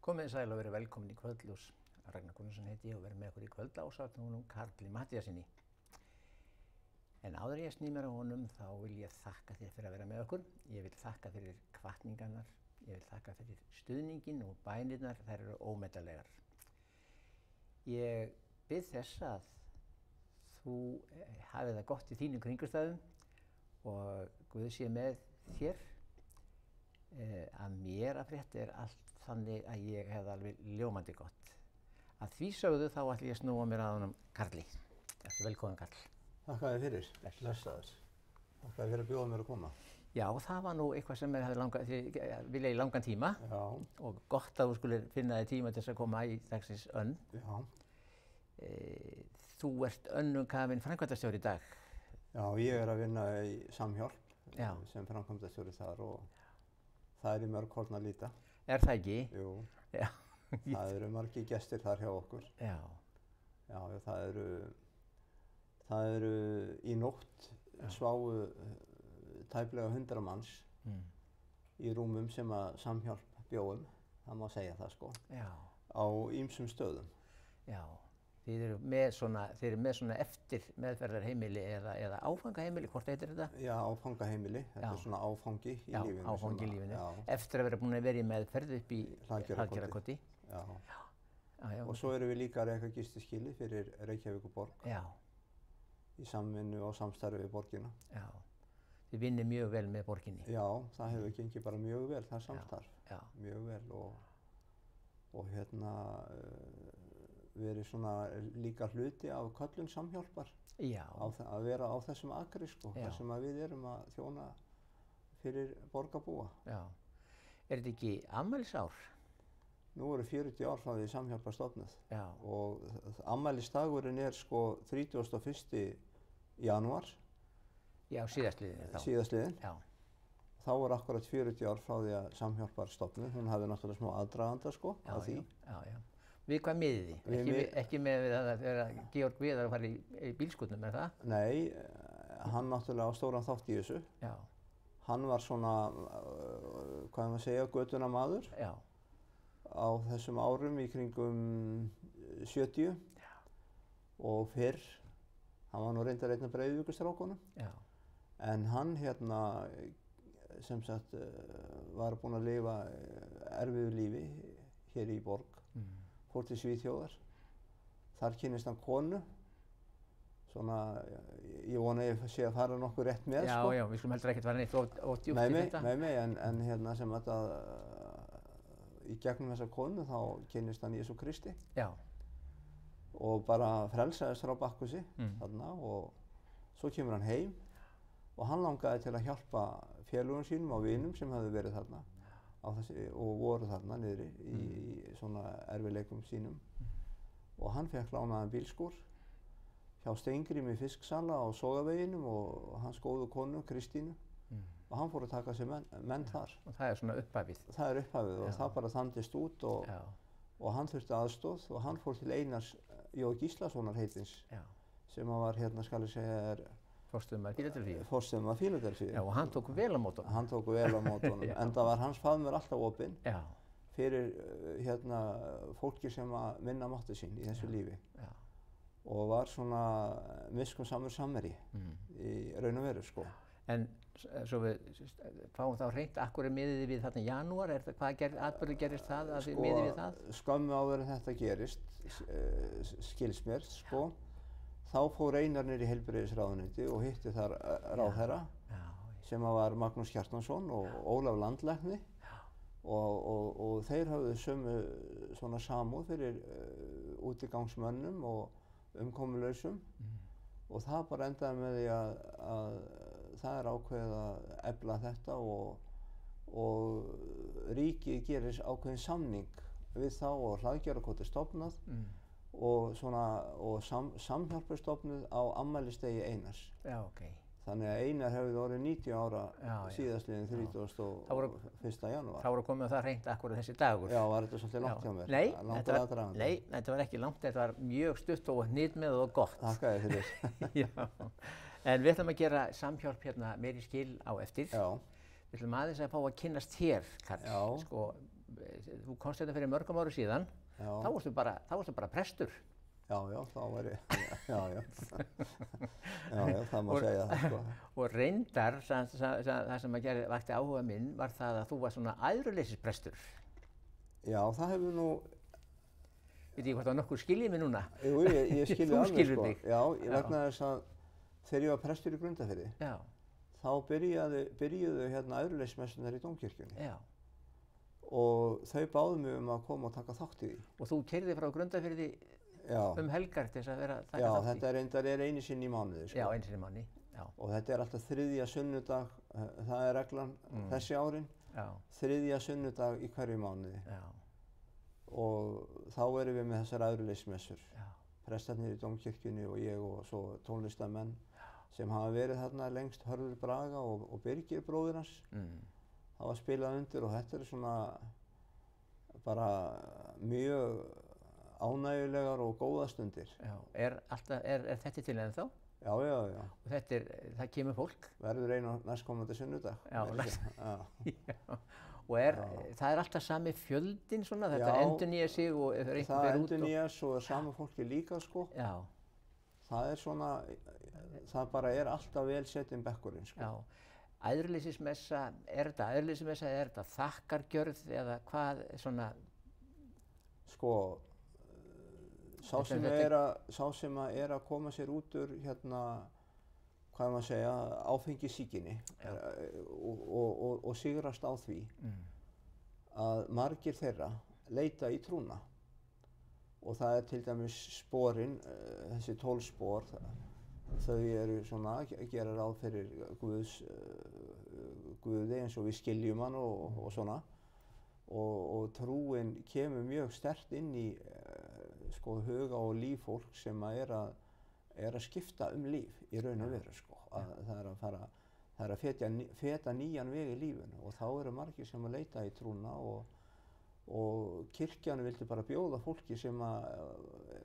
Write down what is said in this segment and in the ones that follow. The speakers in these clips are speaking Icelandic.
Komið þið sæl og verið velkomin í Kvöldljós. Ragnar Gunnarsson heiti ég og verið með okkur í kvöld ásamt honum Karli Matthíasinni. En áður en ég sný mér á honum þá vil ég þakka þér fyrir að vera með okkur. Ég vil þakka fyrir hvatningarnar, ég vil þakka fyrir stuðninginn og bænirnar, þær eru ómetanlegar. Ég bið þess að þú hafið það gott í þínum kringumstæðum og Guð sé með þér. Að mér að frétta allt þannig að ég hef alveg ljómandi gott. Að því sögðu þá ætla ég að snúa mér að honum Karli. Ertu velkominn, Karl. Þakka þér fyrir. Blessaður. Þakka þér fyrir að bjóða mér að koma. Já, það var nú eitthvað sem ég hafði viljað í langan tíma. Já. Og gott að þú skulir finna þér tíma til þess að koma í dagsins önn. Já. Þú ert önnumkafinn framkvæmdastjóri í dag. Já, ég er að vinna í Samhjálp sem framkvæmdastjóri þar og það er í mörg horn að líta. Er það ekki? Jú. Já. Það eru margir gestir þar hjá okkur. Já. Já, það eru í nótt sváfu tæplega 100 manns í rúmum sem að Samhjálp bjóðum, það má segja það sko, Já. á ýmsum stöðum. Já. Þið eru með svona eftir meðferðarheimili eða áfangaheimili, hvort heitir þetta? Já, áfangaheimili. Þetta er svona áfangi í lífinu. Já, áfangi í lífinu. Já. Eftir að vera búin að vera í meðferð upp í Hlaðgerðarkoti. Já. Já. Og svo erum við líka að reka gistiskýli fyrir Reykjavíkurborg. Já. Í samvinnu og samstarfi við borgina. Já. Þið vinnir mjög vel með borginni. Já, það hefur gengið bara mjög vel, það samstarf. Já. Mjög vel og verið svona líka hluti af köllun Samhjálpar. Já. Að vera á þessum akri sko, þar sem að við erum að þjóna fyrir borgarbúa. Já. Er þetta ekki afmælisár? Nú eru 40 ár frá því Samhjálpar stofnuð. Já. Og afmælisdagurinn er sko 31. janúar. Já, síðastliðin þá. Síðastliðin. Já. Þá er akkurat 40 ár frá því að Samhjálpar stofnuð. Hún hafði náttúrulega smá aðdraganda sko á því. Já. Við hvað miðið þið? Ekki með að þegar Georg Viðar að fara í bílskúrnum, er það? Nei, hann náttúrulega á stóran þátt í þessu. Já. Hann var svona, hvað maður segja, götuna maður. Já. Á þessum árum í kringum 70. Já. Og fyrr, hann var nú reyndar einn af Breiðvíkurstrákunum. Já. En hann sem sagt var búinn að lifa erfiðu lífi hér í borg. Fór til Svíþjóðar. Þar kynnist hann konu. Svona, ég vona ég sé að fara nokkuð rétt með sko. Já, við skulum heldur ekkert fara neitt of djúpt í þetta. Nei, en sem að í gegnum þessa konu þá kynnist hann Jesú Kristi. Já. Og bara frelsaðist frá Bakkusi þarna og svo kemur hann heim og hann langaði til að hjálpa félögum sínum og vinum sem hafði verið þarna og voru þarna niðri í svona erfiðleikum sínum. Og hann fekk lánaðan bílskúr hjá Steingrími fisksala á Sogaveginum og hans góðu konu Kristínu. Og hann fór að taka sér menn þar. Og það er svona upphafið. Það er upphafið og það bara þandist út og hann þurfti aðstoð og hann fór til Einars J. Gíslasonar heitins sem var skal ég segja forstöðumaður Fíladelfíu. Forstöðumaður Fíladelfíu. Já, og hann tók vel á móti honum. Hann tók vel á móti honum, enda var hans faðmur alltaf opinn fyrir fólki sem að minna mátti sín í þessu lífi. Já. Og var svona miskunnsamur samherji í raun og veru sko. En svo við fáum þá hreint, akkur miðið við þarna í janúar, hvað atburður gerist það að þið miðið við það? Skömmu áður en þetta gerist, skils mér sko. Þá fór Einar niður í heilbrigðisráðuneyti og hitti þar ráðherra sem var Magnús Kjartansson og Ólaf Landlækni og þeir höfðu sömu svona samúð fyrir útigangsmönnum og umkomulausum og það bara endaði með því að það er ákveðið að efla þetta og ríkið gerir ákveðin samning við þá og Hlaðgerðarkot er stofnað og Samhjálp er stofnuð á afmælisdegi Einars. Já, ok. Þannig að Einar hefði orðið 90 ára síðastliðinn 31. janúar. Þá voru komið á það hreint akkurat þessi dagur. Já, var þetta svolítið langt hjá mér? Nei, þetta var ekki langt, þetta var mjög stutt og hnitmið og gott. Þakka þér fyrir. Já. En við ætlum að gera Samhjálp hérna meiri skil á eftir. Já. Við ætlum aðeins að fá að kynnast hér, Karl. Já. Sko, þú komst hérna fyrir mörgum árum síðan, þá varstu bara prestur. Já, þá var ég, já, það má segja það, sko. Og reyndar, það sem að vakti áhuga minn, var það að þú var svona æðruleysisprestur. Já, það hefur nú... Veit ég hvort það nokkur skiljið mig núna? Jú, ég skilji alveg, sko. Þú skilur mig. Já, vegna þess að þegar ég var prestur í Grundarfirði, þá byrjuðu hérna æðruleysismessurnar í Dómkirkjunni. Já. Og þau báðu mig að koma og taka þátt í því. Og þú keyrði frá Grundarfirði helgar til þess að vera að taka þátt í? Já, þetta reyndar einu sinni í mánuði, sko. Já, einu sinni í mánuði, já. Og þetta alltaf 3. sunnudag, það reglan þessi árin. Já. 3. sunnudag í hverju mánuði. Já. Og þá erum við með þessar æðruleysismessur. Já. Prestarnir í Dómkirkjunni og ég og svo tónlistarmenn sem hafa verið þarna lengst, Hörður Braga og Birgir bróðir hans. Það var spilað undir og þetta svona bara mjög ánægjulegar og góða stundir. Já, er þetta til ennþá? Já. Og það kemur fólk? Verður einu næstkomandi sunnudag. Já. Og það alltaf sami fjöldinn svona, þetta endurnýjar sig og einhver fer út? Það endurnýjast og sama fólki líka, sko. Já. Það svona, það bara alltaf vel setinn bekkurinn, sko. Já. Æðruleysismessa, er þetta þakkargjörð eða hvað svona? Sko, sá sem að koma sér út úr hérna, hvað maður segja, áfengissýkinni og sigrast á því að margir þeirra leita í trúna. Og það til dæmis sporin, þessi 12 spor, þau eru svona að gera ráð fyrir Guði eins og við skiljum hann og svona. Og trúin kemur mjög sterkt inn í sko, huga og líf fólk sem að skipta líf í raun og veru, sko. Það er að feta nýjan veg í lífinu og þá eru margir sem að leita í trúna og kirkjan vildi bara bjóða fólki sem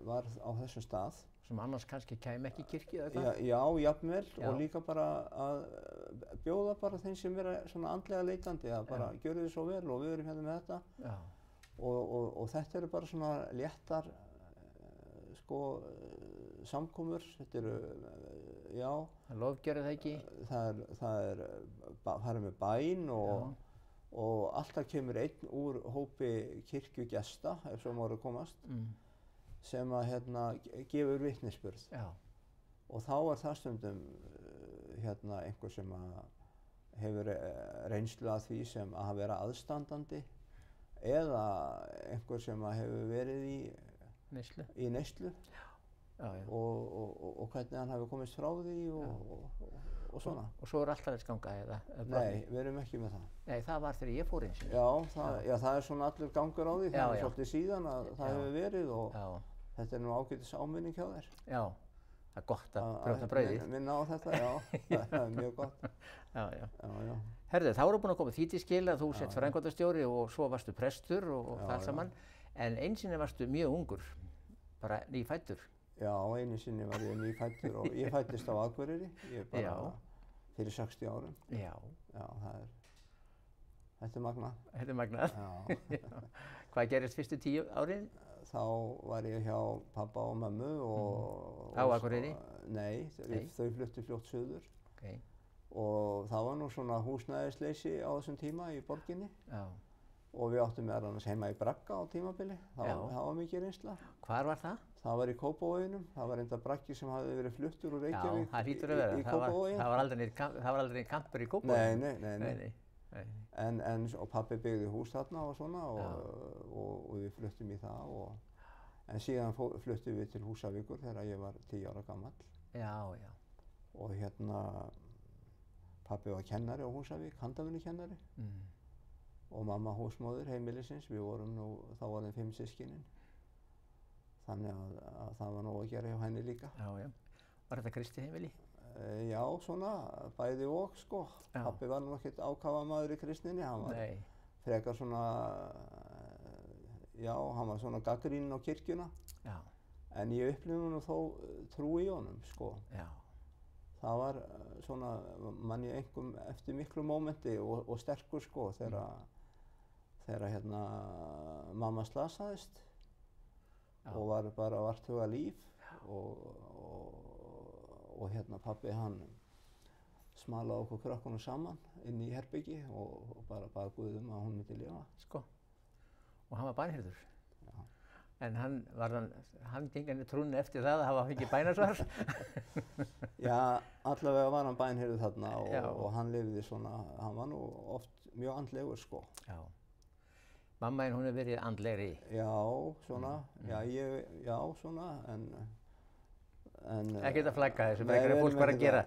var á þessum stað. Sem annars kannski kæmi ekki í kirkju eða hvað? Já, jafnvel, og líka bara að bjóða bara þeim sem vera svona andlega leitandi að bara gjöru þið svo vel og við erum hérna með þetta. Já. Og þetta eru bara svona léttar sko samkomur, þetta eru, já. Það lofgjörðu það ekki? Það er með bæn og alltaf kemur einn úr hópi kirkjugesta, ef svo má komast, sem að gefur vitnisburð. Já. Og þá það stundum einhver sem að hefur reynslu af því sem að vera aðstandandi eða einhver sem að hefur verið í neyslu. Og hvernig hann hefur komist frá því og svona. Og svo alltaf eða? Nei, við erum ekki með það. Nei, það var þegar ég fór eins. Já, það svona allur gangur á því, það svolítið síðan að það hefur verið og þetta nú ágætis áminning hjá þér. Já, það gott að brjóta brauðið. Minna á þetta, já, það mjög gott. Já. Herðu, þá eru búin að koma því til skil að þú sett framkvæmdastjóri og svo varstu prestur og það allt saman. En einu sinni varstu mjög ungur, bara nýfæddur. Já, einu sinni var ég nýfæddur og ég fæddist á Akureyri. Ég bara fyrir 60 árum. Já. Já, þetta magnað. Þetta magnað? Já. Hvað gerist fyrstu 10 árin? Þá var ég hjá pabba og mömmu og... Á Akureyri? Nei, þau fluttu fljótt suður. Okay. Og það var nú svona húsnæðisleysi á þessum tíma í borginni. Já. Og við áttum meðal annars heima í Bragga á tímabili. Það var mikið reynsla. Hvar var það? Það var í Kópavoginum. Það var enda Braggi sem hafði verið fluttur úr Reykjavík. Já, það hlýtur að vera. Í Kópavogin. Það var aldrei kampur í Kópavogin. Nei. Og pabbi byggði hús þarna og svona og við fluttum í það. En síðan fluttum við til Húsavíkur þegar ég var 10 ára gamall. Já. Og pabbi var kennari á Húsavík, handavinnukennari. Og mamma húsmóðir heimilisins, við vorum nú þá orðin 5 systkinin. Þannig að það var nóg að gera hjá henni líka. Já. Var þetta kristið heimili? Já, svona, bæði og, sko. Pabbi var nú ekkert ákafamaður í kristninni, hann var frekar svona, hann var svona gagnrýninn á kirkjuna. Já. En ég upplifði nú þó trú í honum, sko. Já. Það var svona, man ég einhverjum eftir miklu mómenti og sterkur, sko, þegar þegar hérna mamma slasaðist og var bara vartuga líf og hérna pabbi hann smalaði okkur krökkunum saman inn í herbyggi og bara bað Guð að hún myndi lifa. Sko, og hann var bænheyrður. Já. En hann ging henni trúnni eftir það að hafa fengið bænasvar? Já, allavega var hann bænheyrður þarna og hann lifði svona, hann var nú oft mjög andlegur sko. Já. Mamma þín, hún hefur verið andlegri? Já, svona, já, svona, en ekkert að flagga þessu, bara fólk var að gera.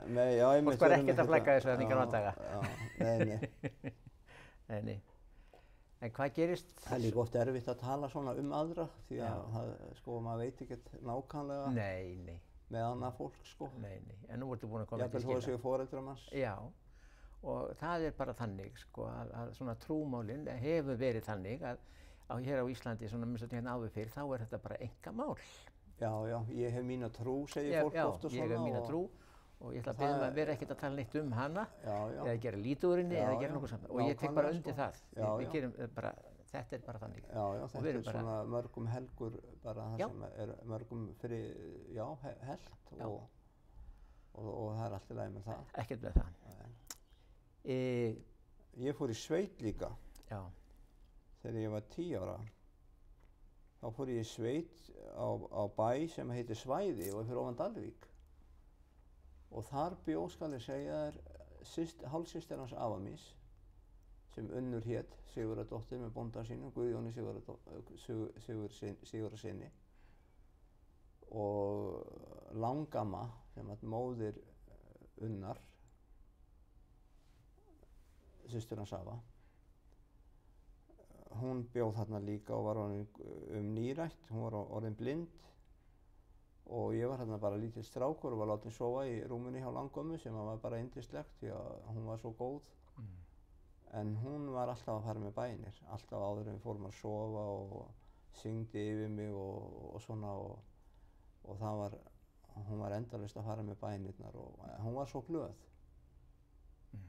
Fólk var ekkert að flagga þessu þannig að daga. Nei. En hvað gerist? Það er líka oft erfitt að tala svona aðra því að sko, maður veit ekkert nákvæmlega með annað fólk sko. Nei, en nú ertu búin að koma til skila. Jafnvel þó að séu foreldrar manns. Já, og það er bara þannig sko að svona trúmálin hefur verið þannig að hér á Íslandi, svona minnst að hérna áður fyrr, þá er þetta bara einkamál. Já, ég hef mína trú, segir fólk oft og svona. Já, ég hef mína trú og ég ætla að biðja að vera ekkert að tala neitt hana eða gera lítið úr henni eða gera nokkuð saman og ég tek bara undir það. Við gerum bara, þetta er bara þannig. Já, þetta er svona mörgum helgur bara það sem er mörgum fyrir, helgt og það er allt í lagi með það. Ekkert með það. Ég fór í sveit líka. Já. Þegar ég var 10 ára. Þá fór ég í sveit á bæ sem heitir Svæði og fyrir ofan Dalvík. Og þar bjó, skal ég segja þér, hálfsystir hans afa míns, sem Unnur hét, Sigurðardóttir með bónda sínum, Guðjóni Sigurðarsyni. Og langamma, sem var móðir Unnar, systur hans afa. Hún bjó þarna líka og var orðin nírætt, hún var orðin blind og ég var þarna bara lítill strákur og var látin sofa í rúminu hjá langömmu sem var bara yndislegt því að hún var svo góð. En hún var alltaf að fara með bænir, alltaf áður en við fórum að sofa og syngdi yfir mig og svona og það var, hún var endalaust að fara með bænirnar og hún var svo glöð.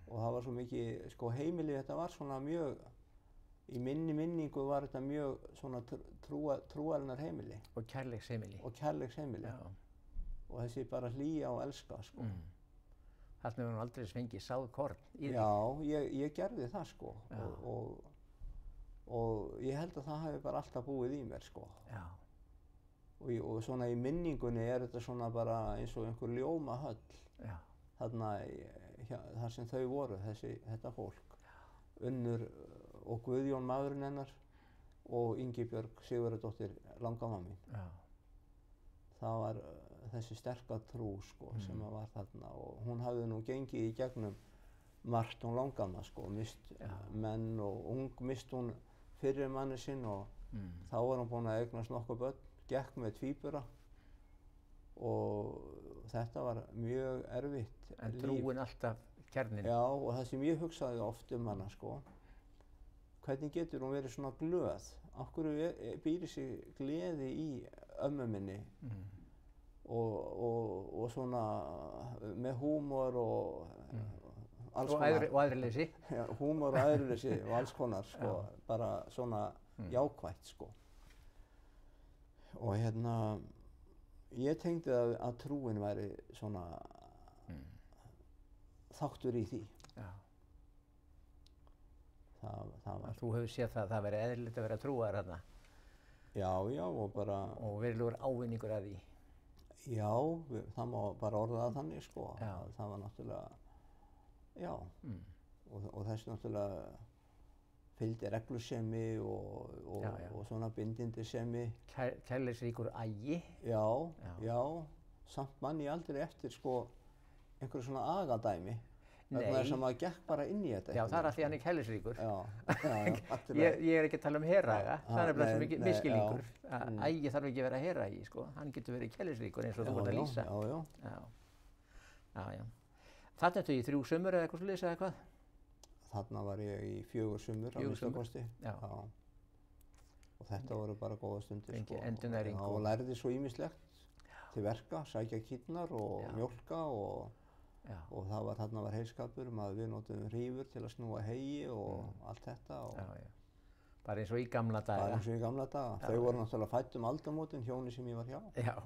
Og það var svo mikið, sko heimilið þetta var svona mjög, í minningu var þetta mjög svona trúarinnar heimili. Og kærleiksheimili. Já. Og þessi bara hlýja og elska, sko. Þarna hefur hún aldrei fengið sáð korn í því. Já, ég gerði það, sko. Og ég held að það hafi bara alltaf búið í mér, sko. Já. Og svona í minningunni er þetta svona bara eins og einhver ljómahöll. Já. Þarna, þar sem þau voru, þetta fólk. Unnur og Guðjón maðurinn hennar og Ingibjörg Sigurðardóttir langamma mín. Já. Það var þessi sterka trú sko sem var þarna og hún hafði nú gengið í gegnum margt hún langamma sko, mist menn og mist hún fyrri manni sinn og þá var hún búin að eignast nokkuð börn, gekk með tvíbura og þetta var mjög erfitt líf. En trúin alltaf kjarninn. Já, og það sem ég hugsaði oft hana sko, hvernig getur hún verið svona glöð? Af hverju býr þessi gleði í ömmu minni og svona með húmor og alls konar. Og æðruleysi. Já, húmor og æðruleysi og alls konar sko, bara svona jákvætt sko. Og hérna, ég tengdi að trúin væri svona þáttur í því. Já. Það var. Þú hefur séð það væri eðlilegt að vera trúaður þarna. Já, og bara. Og verulegur ávinningur að því. Já, það má bara orða það þannig sko. Það var náttúrulega, já. Og þessi náttúrulega fylgdi reglusemi og svona bindindisemi. Kærleiksríkur agi. Já. Samt mann ég aldrei eftir sko einhverju svona agadæmi. Vegna þess að maður gekk bara inn í þetta. Já, það er af því hann er kærleiksríkur. Já, ég er ekki að tala heraga, það er bara svo mikið misskilningur. Ægi þarf ekki að vera heragi, sko. Hann getur verið kærleiksríkur eins og þú voru að lýsa. Já. Þarna ertu í 3 sumur eða eitthvað svoleiðis eða hvað? Þarna var ég í 4 sumur á minnsta kosti. Já. Og þetta voru bara góða stundir, sko. Endurnæring. Og lærði svo ýmislegt til verka, sækja kýrnar og mjólka og þarna var heyskapur, við notuðum hrífur til að snúa heyi og allt þetta. Bara eins og í gamla daga. Bara eins og í gamla daga. Þau voru náttúrulega fædd aldamótin, hjónin sem ég var hjá. Já.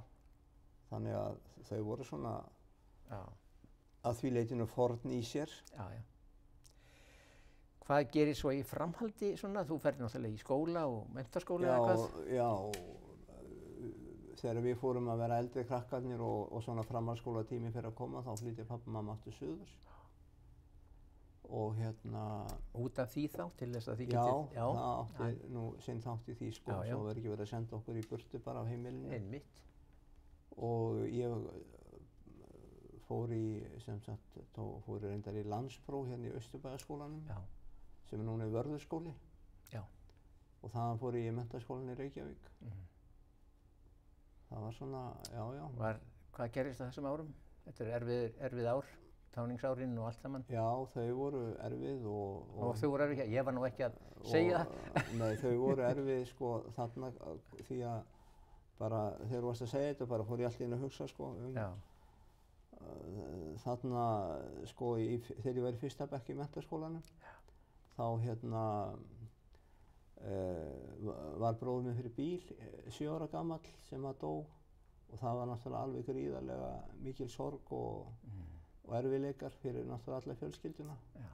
Þannig að þau voru svona Já. að því leytinu forn í sér. Já, já. Hvað gerir svo í framhaldi svona? Þú ferð náttúrulega í skóla og menntaskóla eða hvað? Já, þegar við fórum að vera eldri krakkarnir og svona framhaldsskólatími fyrir að koma, þá flytti pappa og mamma aftur suðurs. Og Út af því þá, til þess að því Já, getið? það átti nú sinn þátt í því, sko. Já, já. Svo verður ekki verið að senda okkur í burtu bara af heimilinu. Einmitt. Og ég fór fór reyndar í landspróf hérna í Austurbæjarskólanum, sem núna Vörðuskóli. Já. Og þaðan fór ég í menntaskólann í Reykjavík. Það var svona, já. Hvað gerist á þessum árum? Þetta erfið ár, táningsárin og allt saman? Já, þau voru erfið og þau voru erfið, ég var nú ekki að segja það. Nei, þau voru erfið, sko, þarna, því að bara þegar þú varst að segja þetta, bara fór ég alltaf inn að hugsa, sko, þarna, sko, þegar ég var í fyrsta bekk í menntaskólanum, þá var bróðir minn fyrir bíl, 7 ára gamall, sem að dó, og það var náttúrulega alveg gríðarlega mikil sorg og erfiðleikar fyrir náttúrulega alla fjölskylduna. Já.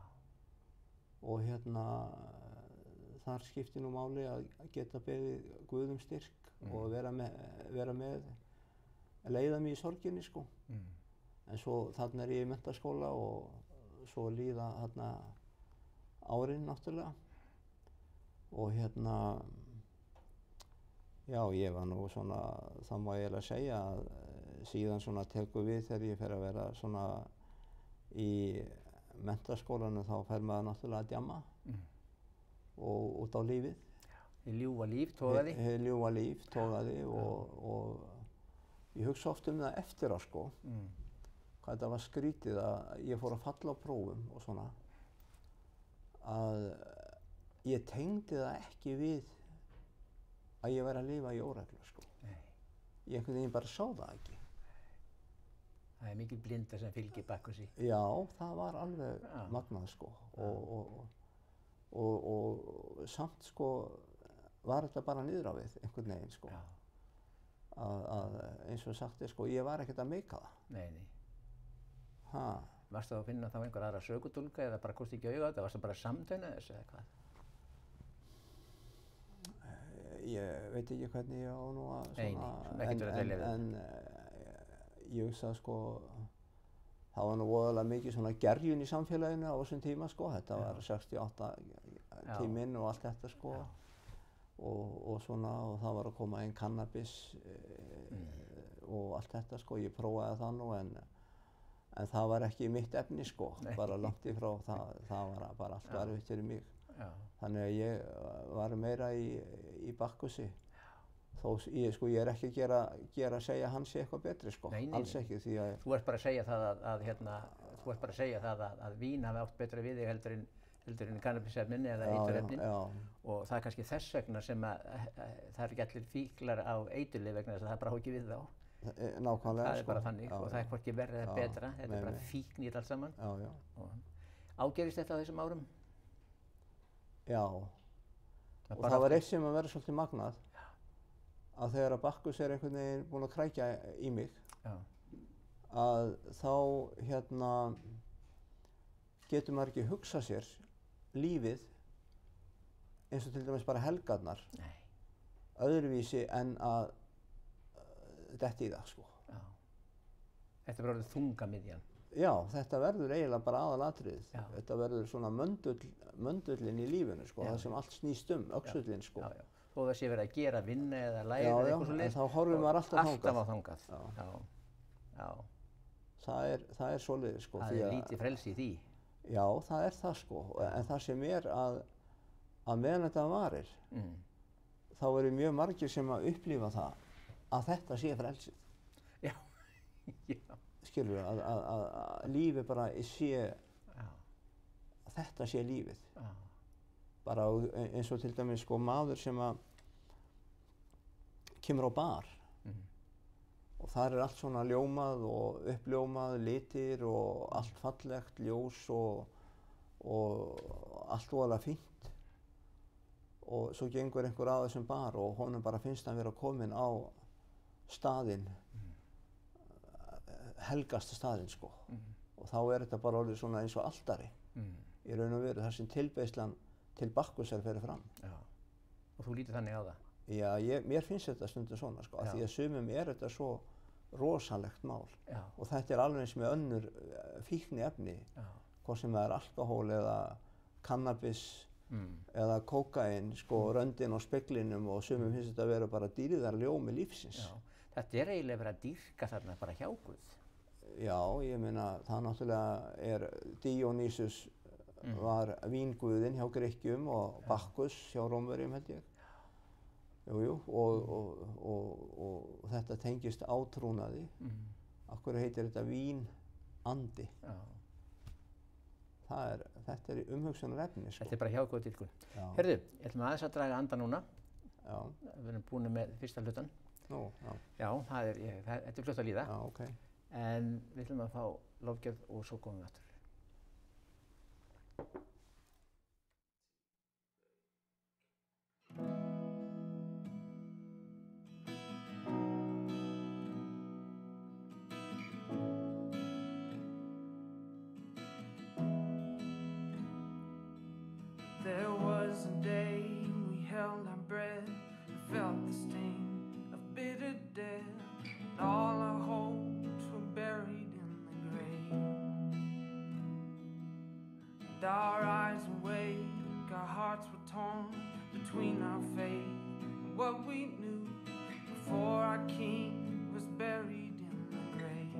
Og þar skipti nú máli að geta beðið Guð um styrk og vera með, leiða mig í sorginni, sko. En svo þarna ég í menntaskóla og svo líða þarna árin náttúrulega. Og já, ég var nú svona, það má ég eiginlega segja að síðan svona tekur við þegar ég fer að vera svona í menntaskólanum, þá fer maður náttúrulega að djamma og út á lífið. Hið ljúfa líf togaði? Hið ljúfa líf togaði og ég hugsa oft um það eftir á, sko, hvað þetta var skrítið að ég fór að falla á prófum og svona, að ég tengdi það ekki við að ég væri að lifa í óreglu, sko. Nei. Ég einhvern veginn bara sá það ekki. Það mikil blinda sem fylgir Bakkusi. Já, það var alveg magnað, sko. Og samt, sko, var þetta bara niður á við einhvern veginn, sko. Að eins og sagt er, sko, ég var ekkert að meika það. Nei. Ha. Varstu þá að finna þá einhver aðra sökudólka eða bara kosti ekki auga á þetta? Varstu bara að samtvinna þessu eða hvað? Ég veit ekki hvernig ég á nú að svona, en ég hugsa, sko, það var nú voðalega mikið svona gerjun í samfélaginu á þessum tíma, sko. Þetta var 68 tíminn og allt þetta, sko. Og svona, og það var að koma inn kannabis og allt þetta, sko. Ég prófaði það nú, en það var ekki mitt efni, sko. Bara langt í frá, það var bara allt erfitt fyrir mig. Þannig að ég var meira í Bakkusi. Þó ég er ekki að segja að hann sé eitthvað betri, sko. Nei. Alls ekki, því að... Þú ert bara að segja það að vín hafi átt betra við þig heldur en kannabisefnin eða eiturefnin. Og það er kannski þess vegna sem að það er ekki allir fíklar á eiturlyf vegna þess að það bara á ekki við þá. Nákvæmlega, það er bara þannig og það er hvorki verra eða betra. Þetta er bara fíkn í þetta allt saman. Ágerist þetta á þessum árum? Já, og það var eitt sem að vera svolítið magnað, að þegar að Bakkus er einhvern veginn búinn að krækja í mig, að þá getur maður ekki hugsað sér lífið eins og til dæmis bara helgarnar öðruvísi en að detta í það, sko. Þetta er bara orðið þungamiðjan. Já, þetta verður eiginlega bara aðalatriðið. Þetta verður svona möndullinn í lífinu, sko, það sem allt snýst öxullinn, sko. Þó það sé verið að gera, vinna eða læra eða eitthvað svoleiðis. Já, en þá horfir maður alltaf þangað. Já. Það er svoleiðis, sko. Það er lítið frelsi í því. Já, það er það, sko. En það sem er að meðan þetta varir, þá eru mjög margir sem að upplifa það að þetta sé frelsið. Já. Skilur við, að lífið bara sé, að þetta sé lífið. Bara eins og til dæmis, sko, maður sem að kemur á bar og þar er allt svona ljómað og uppljómað, litir og allt fallegt, ljós og allt voðalega fínt. og svo gengur einhver að þessum bar og honum bara finnst hann vera komin á staðinn, helgasta staðinn sko. Og þá þetta bara orðið svona eins og altari í raun og veru þar sem tilbeiðslan til Bakkusar fer fram. Já. Og þú lítur þannig á það? Já, mér finnst þetta stundum svona sko, af því að sumum þetta svo rosalegt mál. Já. Og þetta alveg eins með önnur fíkniefni, hvort sem það alkohól eða kannabis eða kókaín, sko, röndin á speglinum og sumum finnst þetta að vera bara dýrðarljómi lífsins. Já. Þetta eiginlega verið að dýrka þarna bara hjá Guð. Já, ég meina, það náttúrulega Díónísus var vínguðinn hjá Grikkjum og Bakkus hjá Rómverjum held ég. Jú, og þetta tengist átrúnaði. Af hverju heitir þetta vínandi? Já. Þetta umhugsunarefni sko. Þetta bara hjá Guð dýrkun. Heyrðu, ég ætlum aðeins að draga andan núna. Já. Við erum búin með fyrsta hlutan. Nú, já. Já, þetta fljótt að líða. Já, ok. En við ætlum að fá lofgjörð og svo komum við aftur. There was a day we held our breath and felt the sting of bitter death, and all our hopes were buried in the grave. And our eyes were awake, our hearts were torn between our faith and what we knew before our King was buried in the grave.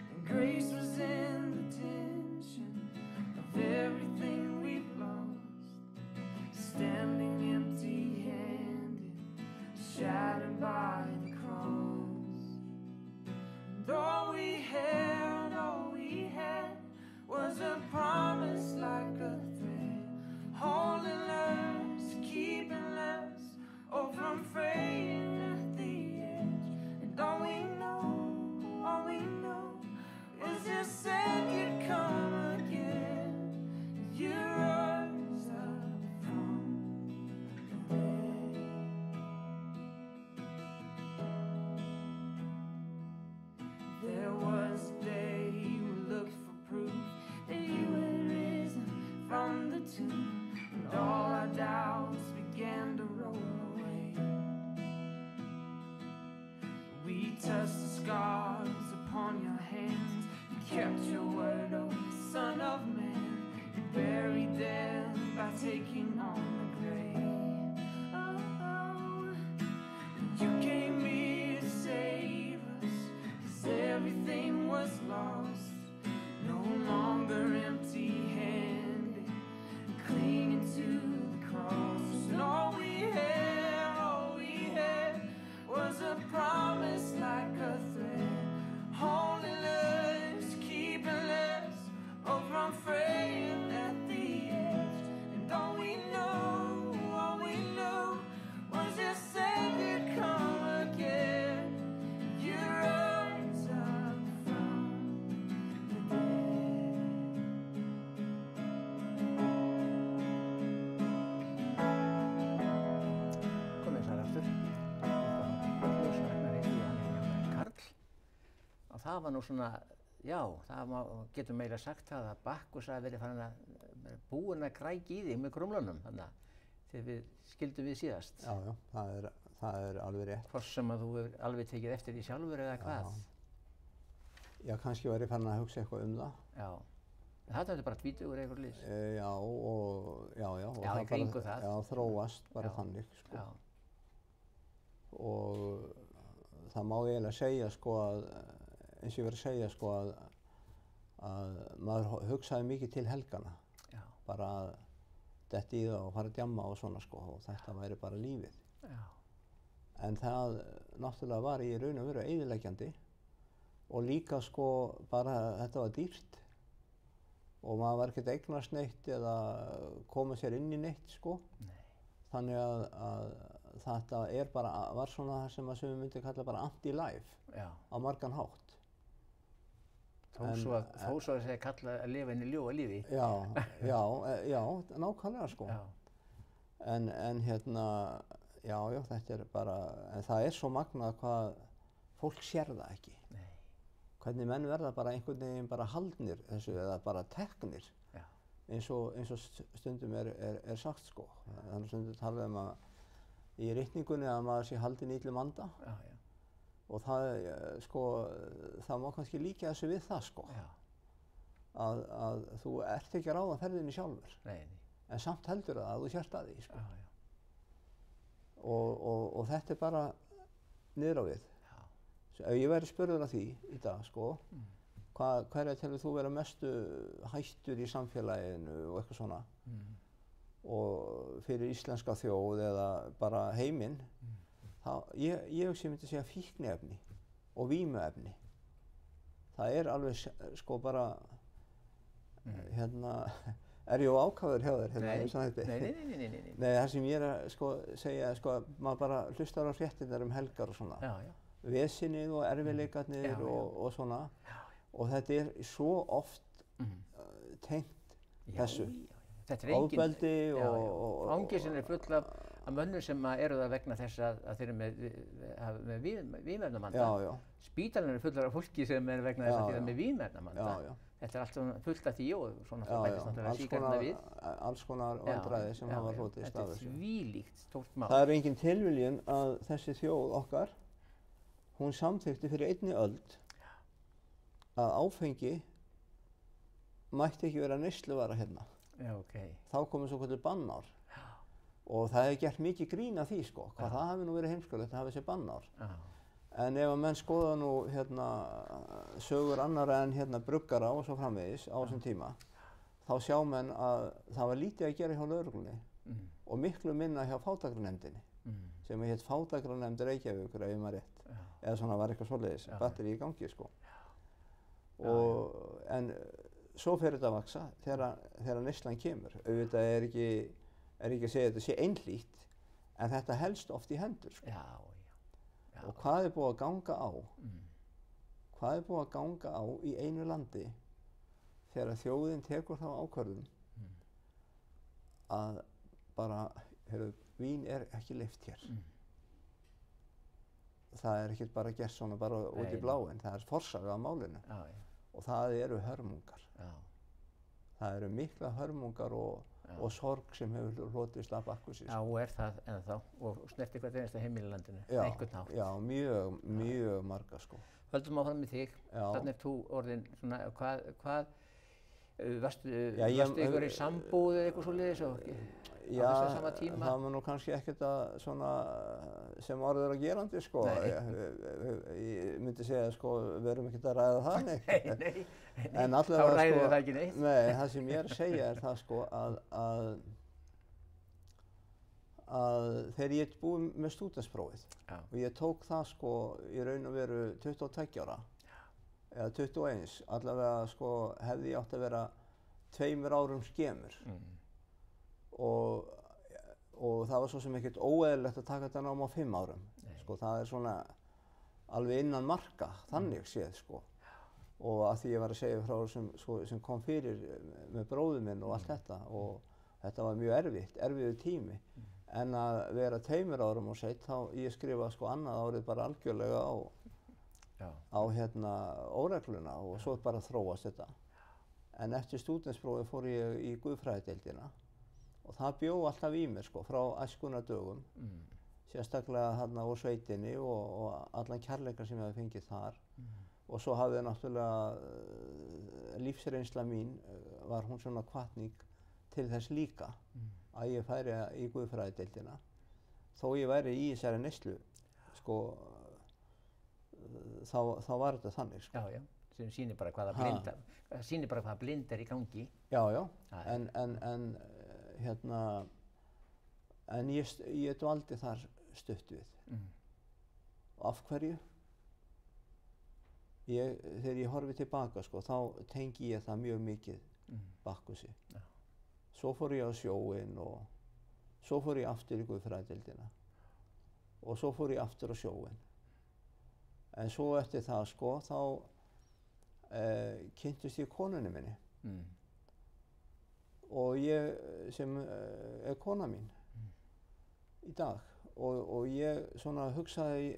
And grace was in the tension of everything we've lost, standing empty-handed, shattered by the cross. And all we had was a promise like a thread, holding us, keeping us, oh, from fraying at the edge. And all we know is you said you'd come again. You rose up from the dead. There was a day we looked for proof that you had risen from the tomb, and all our doubts began to roll away. We touched the scars upon your hands, you kept your word, oh Son of Man. You buried them by taking on the grave. Oh, you came here to save us, 'cause everything was lost. No longer empty-handed, clinging to the cross. And all we had was a promise like a thread, holding us, keeping us, oh, from fraying at the edge. And all we know was you said you'd come again. You rose up from the dead. Komið sæl aftur. Ljósragnar heiti ég, hann Karl. Og það var nú svona, já, það getur meira sagt það að Bakkus hafi verið farin að búinn að grækja í því með krumlunum þannig að þegar við skildum við síðast. Já, það alveg rétt. Hvort sem að þú hefur alveg tekið eftir því sjálfur eða hvað. Já, kannski var ég farin að hugsa eitthvað það. Já. En þetta er bara tvítugur eitthvað lýs. Já, og Já, í kringu það. Já, þróast bara þannig, sko. Já. Og það má eiginlega segja, sko, eins og ég verið að segja, sko, að maður hugsaði mikið til helgana. Já. Bara að detta í það og fara að djamma og svona, sko, og þetta væri bara lífið. Já. En það náttúrulega var í raun og veru eyðileggjandi og líka, sko, bara þetta var dýrt og maður var ekkert að eignast neitt eða koma sér inn í neitt, sko. Nei. Þannig að þetta var svona það sem við myndum kalla bara anti-life á margan hátt. Þó svo að segja kalla að lifa inn í ljóa lífi. Já, nákvæmlega sko. Já. En hérna, já, þetta er bara, en það er svo magnað hvað fólk sér það ekki. Nei. Hvernig menn verða bara einhvern veginn bara haldnir þessu eða bara teknir. Já. Eins og stundum er sagt sko. Þannig stundum talað að í ritningunni að maður sé haldinn illum anda. Já. Og það, sko, það má kannski líka þessu við það sko. Já. Að þú ert ekki að ráða ferðinni sjálfur. Nei. En samt heldur það að þú sért að því sko. Já. Og þetta er bara niður á við. Ef ég væri spurður að því í dag sko, hverja telur þú vera mestu hættur í samfélaginu og eitthvað svona og fyrir íslenska þjóð eða bara heiminn, ég myndi segja fíkniefni og vímuefni. Það er alveg sko bara, hérna, er ég ákafur hjá þér hérna? Nei. Nei, það sem ég er að sko segja, sko, maður bara hlustar á fréttirnar helgar og svona. Já. Vesenið og erfiðleikarnir og svona. Og þetta er svo oft tengt þessu. Þetta er engin... Ofbeldi og... Fangelsin er full af mönnum sem eru það vegna þess að þeir eru með vímuefnavanda. Já. Spítalinn er fullar af fólki sem er vegna þess að þeir eru með vímuefnavanda. Þetta er allt fullt af því og svona það bætist náttúrulega sígaretna við. Alls konar vandræði sem hafa hlotist af þessu. Þetta er þvílíkt stórt mál. Það er engin tilviljun að þessi þjóð okkar, hún samþykkti fyrir einni öld að áfengi mætti ekki vera neysluvara hérna. Já, okay. Þá komu svo kvöldur bannár. Og það hefði gert mikið grín af því sko, hvað það hafi nú verið heimskulegt að hafa þessi bannár. En ef að menn skoða nú hérna sögur annara en hérna bruggara og svo framvegis á þessum tíma, þá sjá menn að það var lítið að gera hjá lögreglunni og miklu minna hjá fátækranefndinni, sem hét Fátækranefnd Reykjavíkur ef ég maður rétt. Eða svona var eitthvað svoleiðis, batteri í gangi sko. En svo fer þetta að vaksa þegar neyslan kemur. Auðvitað er ekki að segja að þetta sé einhlítt, en þetta helst oft í hendur sko. Já. Og hvað er búið að ganga á? Hvað er búið að ganga á í einu landi þegar þjóðin tekur þá ákvörðun að bara, vín er ekki leyft hér. Það er ekkert bara gert svona bara út í bláinn, það er forsaga á málinu. Og það eru hörmungar. Það eru mikla hörmungar og sorg sem hefur hlotist af bakkusi. Já, og er það ennþá og snerti hvert einasta heimili í landinu, einhvern hátt. Já, mjög marga sko. Höldum áfram með þig, þannig þú orðin svona, hvað varstu ykkur í sambúð eða eitthvað svoleiðis á þessum sama tíma? Já, það var nú kannski ekkert að svona sem orður að gerandi sko. Ég myndi segja sko, við erum ekkert að ræða það neitt. Nei. En þá ræðum við það ekki neitt. Nei, það sem ég er að segja er það sko að þegar ég er búinn með stúdentsprófið og ég tók það sko í raun og veru 22 ára eða 21, allavega sko hefði ég átt að vera 2 árum skemur og það var svo sem ekkert óeðlilegt að taka þetta nám á 5 árum. Sko það er svona alveg innan marka, þannig séð sko. Og að því ég var að segja frá sem kom fyrir með bróður minn og allt þetta og þetta var mjög erfiður tími. En að vera 2 árum og seitt, þá ég skrifaði sko annað árið bara algjörlega á hérna óregluna og svo bara þróast þetta. En eftir stúdentsprófið fór ég í guðfræðideildina og það bjó alltaf í mér sko frá æskunardögum, sérstaklega þarna úr sveitinni og allan kærleika sem ég hafði fengið þar. Og svo hafði náttúrulega lífsreynsla mín, var hún svona hvatning til þess líka að ég færi í guðfræðideildina. Þó ég væri í þessari neyslu, sko, þá var þetta þannig, sko. Já, sem sýnir bara hvaða blind er í gangi. Já, en ég dvaldi þar stutt við. Og af hverju? Þegar ég horfi tilbaka, sko, þá tengi ég það mjög mikið Bakkusi. Svo fór ég á sjóinn og svo fór ég aftur í guðfræðideildina og svo fór ég aftur á sjóinn. En svo eftir það, sko, þá kynntist ég konunni minni. Og ég sem er kona mín í dag. Og ég svona hugsaði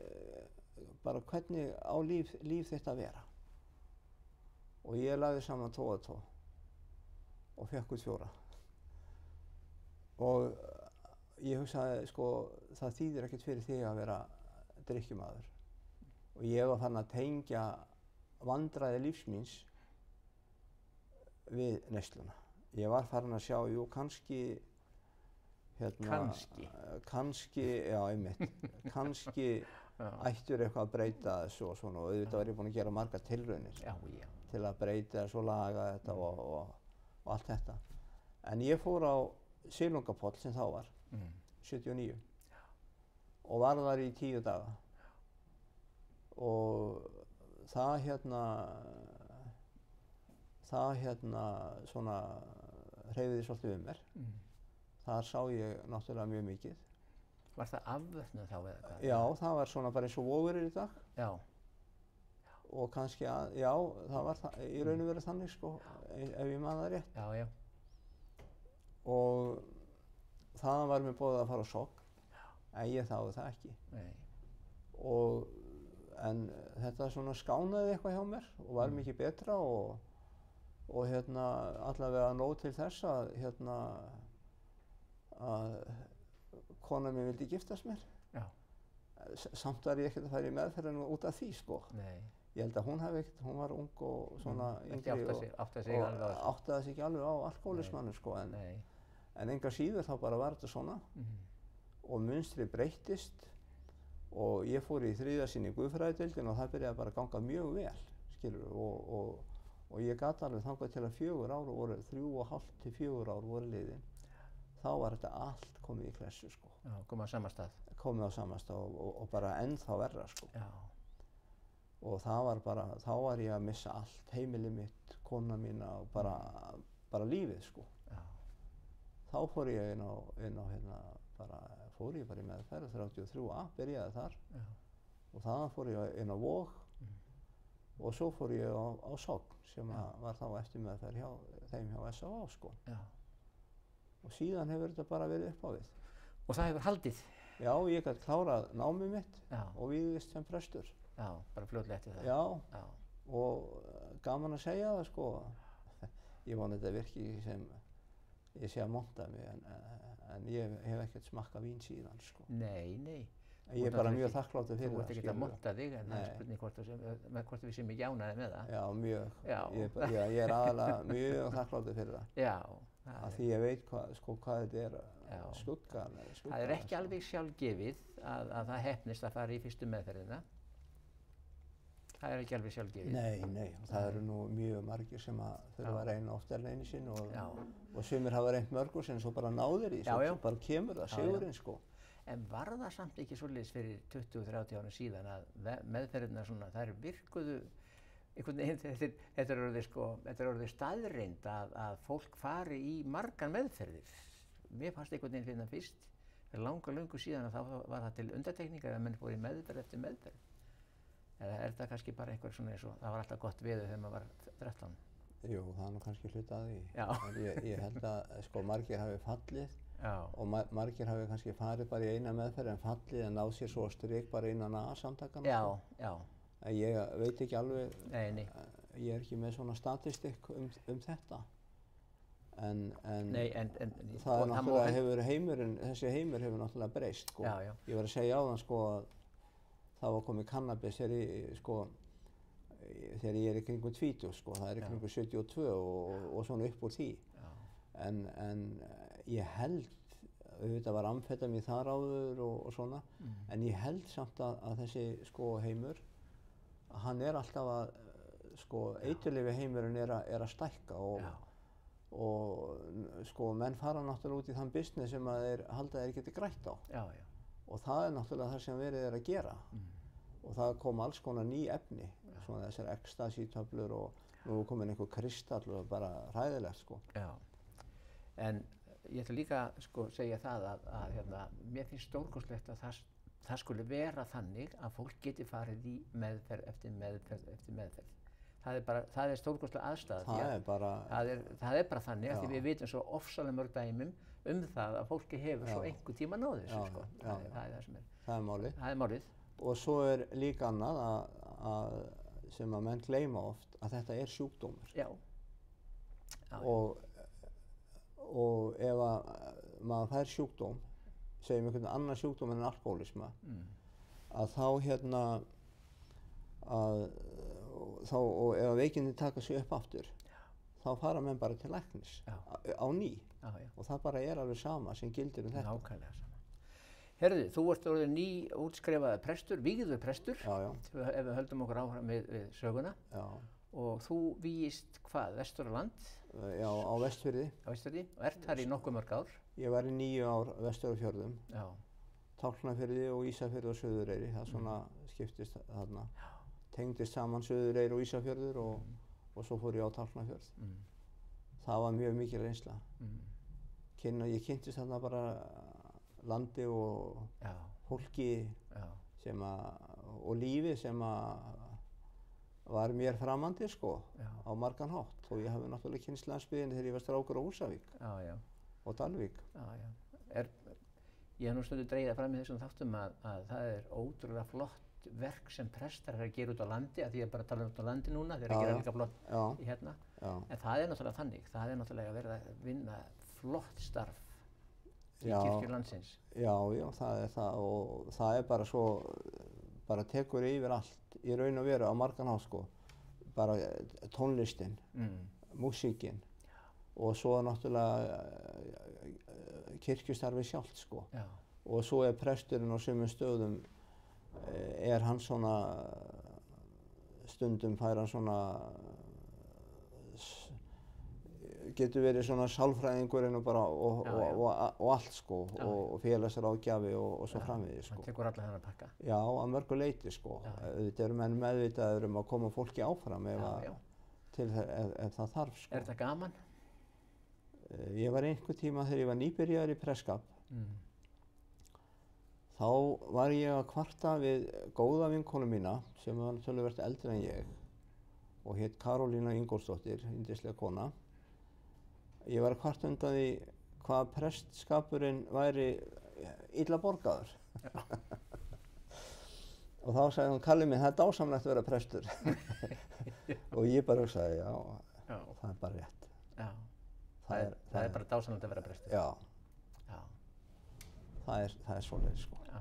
bara hvernig á líf þetta að vera. Og ég lagði saman 2 og 2 og fékk út 4. Og ég hugsaði, sko, það þýðir ekkert fyrir þig að vera drykkjumaður. Og ég var farin að tengja vandræði lífs míns við neysluna. Ég var farin að sjá, jú, kannski, kannski, já, einmitt, kannski ættur eitthvað að breyta þessu og svona, og auðvitað var ég búinn að gera margar tilraunir til að breyta þessu og laga þetta og allt þetta. En ég fór á Silungapoll sem þá var, 79, og var þar í 10 daga. Og það svona hreyfði svolítið við mér. Þar sá ég náttúrulega mjög mikið. Var það afvötnun þá eða hvað? Já, það var svona bara eins og Vogur í dag. Já. Og kannski já, það var í raun og veru þannig, sko, ef ég man það rétt. Já, já. Og þaðan var mér boðið að fara á Sogn, en ég þáði það ekki. Nei. En þetta svona skánaði eitthvað hjá mér og var mikið betra og allavega nóg til þess að kona mín vildi giftast mér. Já. Samt var ég ekkert að fara í meðferðin út af því, sko. Nei. Ég held að hún hefði ekkert, hún var ung og svona yngri og áttaði sig ekki alveg á alkohólismanum, sko. En enga síður þá bara var þetta svona og munstrið breyttist og ég fór í 3. sinn í guðfræðideildina og það byrjaði bara að ganga mjög vel, skilurðu, og ég gat alveg þangað til að 4 ár voru, 3,5 til 4 ár voru liðin. Þá var þetta allt komið í klessu, sko. Já, komið á sama stað. Komið á sama stað og bara ennþá verra, sko. Já. Og það var bara, þá var ég að missa allt, heimilið mitt, kona mína og bara lífið, sko. Já. Þá fór ég fór ég bara í meðferð, 33A, byrjaði þar. Já. Og þaðan fór ég inn á Vog og svo fór ég á Sogn sem var þá eftir meðferð hjá SÁA, sko. Já. Og síðan hefur þetta bara verið upp á við. Og það hefur haldið? Já, ég gat klárað námið mitt og vígðist sem prestur. Já, bara fljótlega eftir það. Já, og gaman að segja það, sko. Ég vona þetta virki sem ég sé að monta mig, en ég hef ekkert smakkað vín síðan, sko. Nei, nei. Ég er bara mjög þakkláttur fyrir það. Þú ert ekkert að monta þig, en það er spurning hvort við séum ekki ánægðir með það. Já, mjög. Ég er aðalega mjög þakkláttur fyrir það. Já. Af því ég veit hvað þetta er skuggan. Það er ekki alveg sjálfgefið að það heppnist að fara í fyrstu meðferðina. Það er ekki alveg sjálfgefið. Nei, og það eru nú mjög margir sem þurfa að reyna oftar en einu sinni og sumir hafa reynt mörgur sem svo bara náðir í, svo bara kemur það sigurinn, sko. En var það samt ekki svoleiðis fyrir 20-30 árum síðan að meðferðirnar svona, þær virkuðu einhvern veginn, þetta er orðið staðreynd að fólk fari í margar meðferðir. Mér fannst einhvern veginn fyrir það fyrst, fyrir löngu síðan að þá var það til undantekningar að menn fór í meðferð eftir meðferð. Eða er það kannski bara einhver svona eins og það var alltaf gott veður þegar maður var 13? Jú, það er nú kannski hluti af því. Já. Ég held að margir hafi fallið. Já. Og margir hafi kannski farið bara í eina meðferð en fallið en náð sér svo strik bara innan A-samtakana. Já, já. Ég veit ekki alveg, Nei. Ég er ekki með svona statistikk þetta. En það er náttúrulega þessi heimur hefur náttúrulega breyst, sko. Já, já. Ég var að segja áðan, sko, að það var komið kannabis þegar ég er í kringum 20, sko. Það er í kringum 72 og svona upp úr því. Já. En ég held, auðvitað var amfetamín þar áður og svona, en ég held samt að þessi, sko, heimur, hann er alltaf að, sko, eiturlyfja heimurinn er að stækka og sko, menn fara náttúrulega út í þann business sem að þeir halda þeir geti grætt á. Já, já. Og það er náttúrulega það sem verið er að gera. Og það kom alls konar ný efni, svona þessar ecstasy-töflur og nú er komin einhver kristall og bara hræðilegt, sko. Já, en ég ætla líka sko segja það að mér finnst stórkostlegt að það skuli vera þannig að fólk geti farið í meðferð eftir meðferð eftir meðferð. það er stórkostlega aðstæða. Það er bara... Það er bara þannig að því við vitum svo ofsalega mörg dæmum það að fólki hefur svo einhver tíma náð þessu, sko. Það er það sem er. Það er málið. Það er málið. Og svo er líka annað sem að menn gleyma oft, að þetta er sjúkdómur. Já. Og ef að maður fær sjúkdóm, segjum einhvern annan sjúkdóm en alkohólisma, að þá og ef að veikindi taka sig upp aftur, þá fara menn bara til læknis á ný. Og það bara er alveg sama sem gildir þetta. Nákvæmlega sama. Herðu, þú ert orðinn útskrifaður prestur, vígður prestur, ef við höldum okkur áfram við söguna. Já. Og þú vígist hvað, Vesturland? Já, á Vestfirði. Á Vestfirði, og ert þar í nokkuð mörg ár? Ég var í 9 ár Vesturfjörðum. Já. Tálknafirði og Ísafjörði og Suðureyri, það svona skiptist þarna. Tengdist saman Suðureyri og Ísafjörður og svo fór ég á Tálknafjörð. Það var mjög mikil reynsla. Ég kynntist þarna bara landi og fólki og lífi sem var mér framandi, sko, á margan hátt. Og ég hafði náttúrulega kynnst landsbyggðinni þegar ég var strákur á Húsavík og Dalvík. Ég hef nú stundu dregið fram í þessum þáttum að það er ótrúlega flott verk sem prestar er að gera út á landi, að því ég er bara að tala út á landi núna, þeir eru að gera líka flott í hérna. En það er náttúrulega þannig, það er náttúrulega að vera að vinna flott starf í kirkjur landsins. Já, það er það, og það er bara svo, bara tekur yfir allt í raun og veru á margan hátt, sko. Bara tónlistin, músíkin og svo náttúrulega kirkjustarfið sjálft, sko. Og svo er presturinn á sumum stöðum, er hann svona, stundum fær hann svona, getur verið svona sálfræðingurinn og bara og allt, sko, og félagsráðgjafi og svo framvegis, sko. Það tekur alla þennan pakka. Já, að mörgu leyti, sko. Auðvitað eru menn meðvitaður að koma fólki áfram ef það þarf, sko. Er þetta gaman? Ég var einhver tíma þegar ég var nýbyrjaður í presskap. Þá var ég að kvarta við góða vinkonu mína sem var töluvert eldri en ég og hét Karolína Ingólfsdóttir, yndisleg kona. Ég var að kvarta undan því hvað prestskapurinn væri illa borgaður. Og þá sagði hún, Kalli minn, það er dásamlegt að vera prestur. Og ég bara hugsaði, já, það er bara rétt. Já, það er bara dásamlegt að vera prestur. Já. Það er svoleiðis, sko. Já.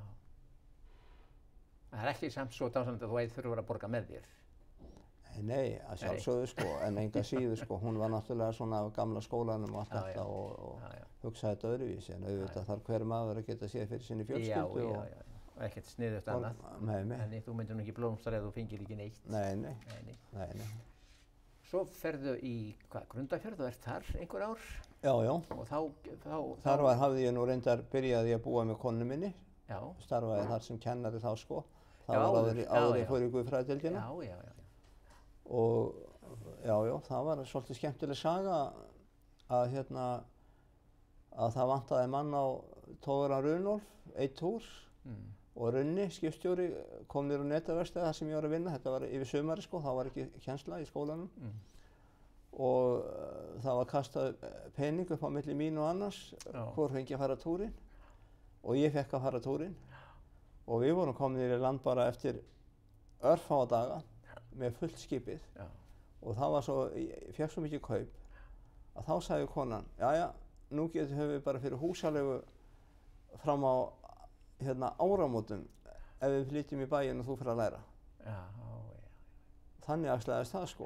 Það er ekki samt svo dásamlegt að þú þurfur að borga með þér. Nei, að sjálfsögðu, sko, en enga síður, sko. Hún var náttúrulega svona af gamla skólanum og allt þetta og hugsaði þetta öðruvísi, en auðvitað þarf hver maður að geta séð fyrir sinni fjölskyldu. Já, og ekkert sniðugt annað. En þú myndir nú ekki blómstra eða þú fengir ekki neitt. Nei. Svo ferðu í, Grundarfjörð, þú ert þar einhver ár? Já. Og þar hafði ég nú reyndar byrjaði að búa með konu minni. Já. Starfaði þar sem kennari þá, sko. Það var áður ég fór í guðfræðideildina. Já. Og það var svolítið skemmtileg saga að það vantaði mann á togaran Runolf, einn túr, og Runni, skipstjóri, kom niður á netaverkstæði þar sem ég var að vinna. Þetta var yfir sumari, sko, það var ekki kennsla í skólanum. Og það var kastað pening upp á milli mín og annars, hvor fengi að fara túrinn. Og ég fekk að fara túrinn. Og við vorum komin í land bara eftir örfáa daga með fullt skipið. Og það var svo, ég fekk svo mikið kaup að þá sagði konan, jæja, nú höfum við bara fyrir húsaleigu fram á áramótum ef við flytjum í bæinn og þú fyrir að læra. Þannig axlaðist það, sko.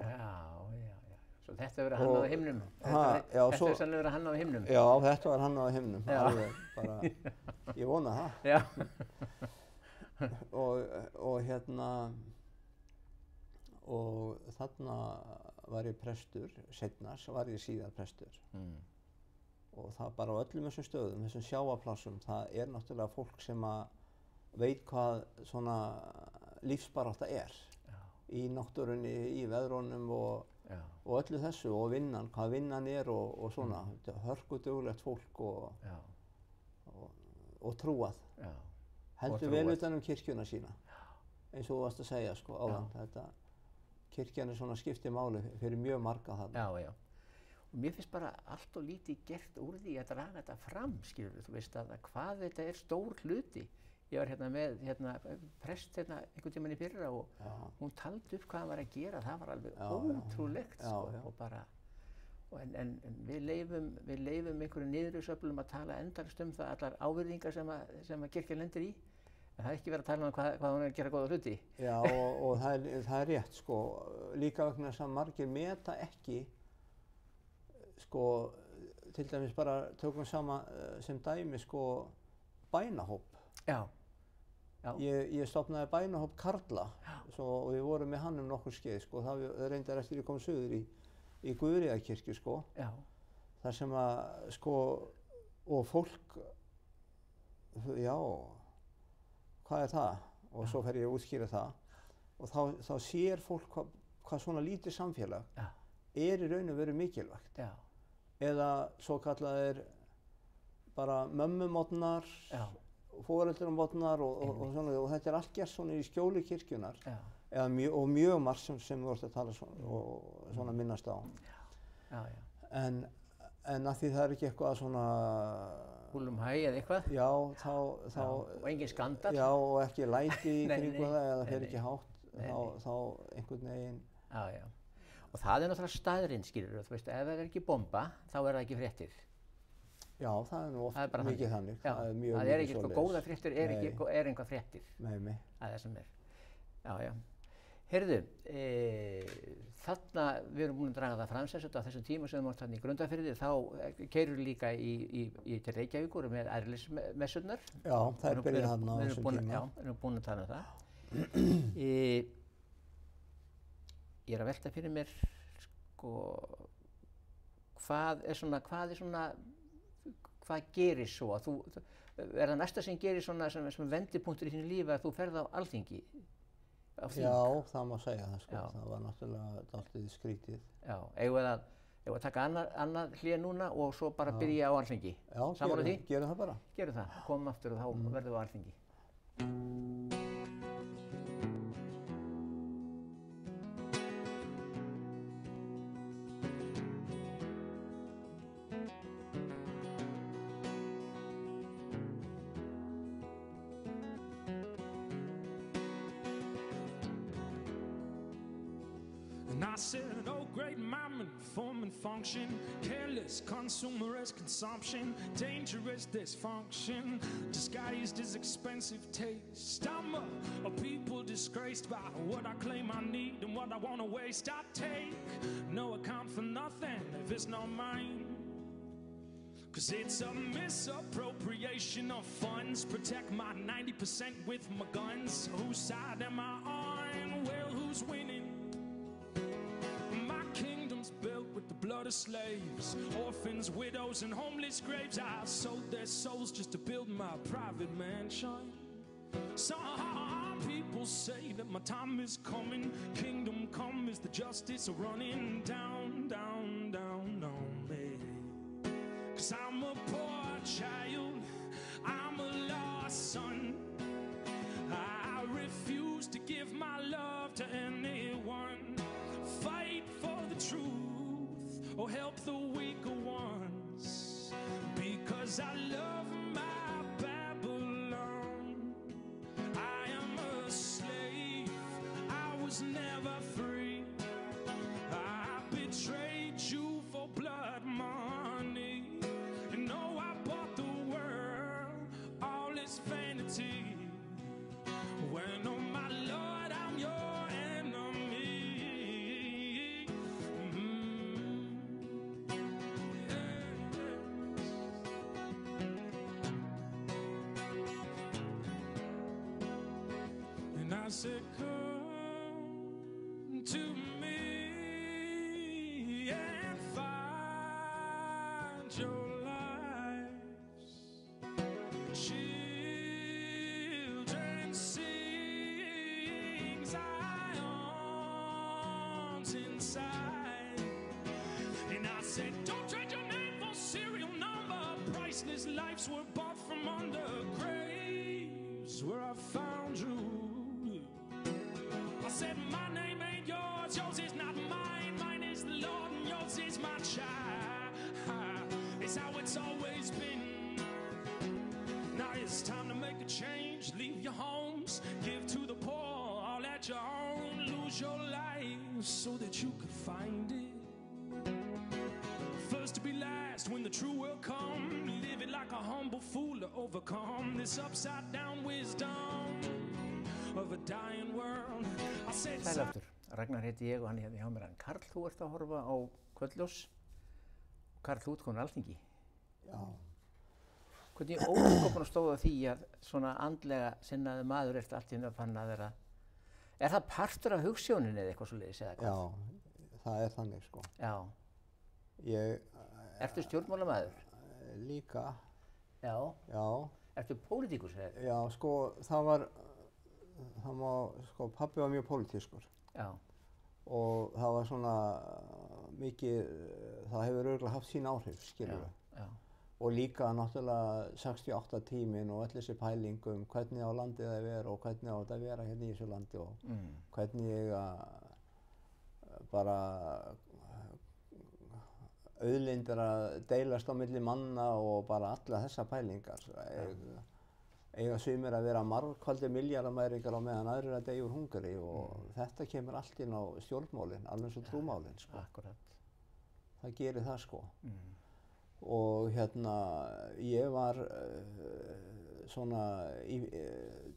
Svo þetta verið hann á himnum? Þetta verið sannlega verið hann á himnum? Já, þetta var hann á himnum. Alveg bara, ég vona það. Já. Og þarna var ég prestur, seinna var ég síðar prestur. Og það bara á öllum þessum stöðum, þessum sjávarplássum, það er náttúrulega fólk sem veit hvað svona lífsbarátta er. Í náttúrunni, í veðrunum og öllu þessu og vinnan, hvað vinnan er og svona. Þetta er hörkuduglegt fólk og trúað. Heldur vel utan kirkjuna sína, eins og þú varst að segja, sko, áðan. kirkjan svona skiptir máli fyrir mjög marga þarna. Já. Og mér finnst bara allt og lítið gert úr því að draga þetta fram, skilur þú veist að hvað þetta stór hluti. Ég var með prest einhvern tímann í fyrra og hún taldi upp hvað hann var að gera, það var alveg ótrúlegt sko, og bara, en við leifum einhverju niðursöflum að tala endalaust það, allar ávirðingar sem að kirkjan lendir í, en það ekki verið að tala hvað hún að gera góða hluti. Já, og það rétt sko, líka vegna þess að margir meta ekki, sko, til dæmis bara tökum sama sem dæmi sko bænahóp. Já. Ég stofnaði bænahóp karla og við vorum með hann nokkur skeið sko, það reyndar eftir ég kom suður í Guðríðarkirkju sko. Já. Þar sem að sko, og fólk, já, hvað það? Og svo fer ég að útskýra það. Og þá sér fólk hvað svona lítið samfélag í raun og veru mikilvægt. Já. Eða svo kallaðir bara mömmumotnar, foreldramotnar og svona, og þetta allt gert svona í skjóli kirkjunar. Og mjög margt sem við vorum að tala og svona minnast á. Já. En að því það ekki eitthvað svona húlum hæ eða eitthvað? Já, þá og engin skandall? Já, og ekki læti í kringu það eða fer ekki hátt, þá einhvern veginn. Já. Og það náttúrulega staðreynd, skilur þú veist, ef það ekki bomba, þá það ekki fréttir. Já, það nú oft mikið þannig. Já, það ekki eitthvað góða fréttir, einhvað fréttir. Nei. Það sem Já. Heyrðu, þarna við erum búin að draga það fram á þessum tíma sem við vorum þarna í Grundarfirði, þá keyrum við líka til Reykjavíkur með ærlismessurnar. Já, það byrjað þarna á þessum tíma. Já, við erum búin að tala það. Ég að velta fyrir mér, sko, hvað gerist svo? Það næsta sem gerist svona sem vendipunktur í þínu lífi að þú ferð á Alþingi? Já, það má segja það sko, það var náttúrulega dálítið skrítið. Já, eigum við að taka annað hlé núna og svo bara byrja á Alþingi? Já, gerum það bara. Gerum það, komum aftur og þá verðum við á Alþingi. I said, oh great mammon, form and function, careless consumerist consumption, dangerous dysfunction, disguised as expensive taste. I'm a people disgraced by what I claim I need and what I want to waste. I take no account for nothing if it's not mine. 'Cause it's a misappropriation of funds. Protect my 90% with my guns. Whose side am I on? Well, who's winning? Built with the blood of slaves, orphans, widows, and homeless graves. I sold their souls just to build my private mansion. Some people say that my time is coming. Kingdom come is the justice running down, down, down on me. 'Cause I'm a poor child, I'm a lost son. I refuse to give my love to anyone. Fight for the truth or help the weaker ones, because I love my Babylon. I am a slave, I was never free. I betrayed you for blood money. You know I bought the world, all its vanity. When oh my Lord, I'm your enemy. And I said, come to me and find your lives. Children sing Zion's inside. And I said, don't trade your name for serial number. Priceless lives were bought from under graves where I found you. I said, my name ain't yours, It's time to make a change, leave your homes, give to the poor, all at your own, lose your life so that you could find it. First to be last when the true will come, live it like a humble fool to overcome this upside down wisdom of a dying world. I said Sæl aftur, Ragnar heiti ég og hann hérna hjá mér hann Karl, þú ert að horfa á Kvöldljós. Karl, þú ert komin á Alþingi. Já. Hvernig ósköpun stóð á því að svona andlega sinnaði maður eftir allt í henni að panna að vera? Er það partur af hugsjóninni eða eitthvað svoleiðis eða hvað? Já, það er þannig sko. Já. Ertu stjórnmálamaður? Líka. Já. Já. Ertu pólitíkus eða? Já, sko, það má, sko, pabbi var mjög pólitískur. Já. Og það var svona mikið, það hefur örugglega haft sín áhrif, skilur við. Já. Og líka náttúrulega 68 tíminn og öll þessi pæling hvernig á landið það vera og hvernig á þetta að vera hérna í þessu landi og hvernig ég bara auðlindir að deilast á milli manna og bara alla þessa pælingar. Eiga sumir að vera margfaldir milljarðamæringar á meðan aðrir að deyja úr hungri og þetta kemur allt inn á stjórnmálin, alveg eins og trúmálin sko. Akkurat. Það gerir það sko. Og hérna, ég var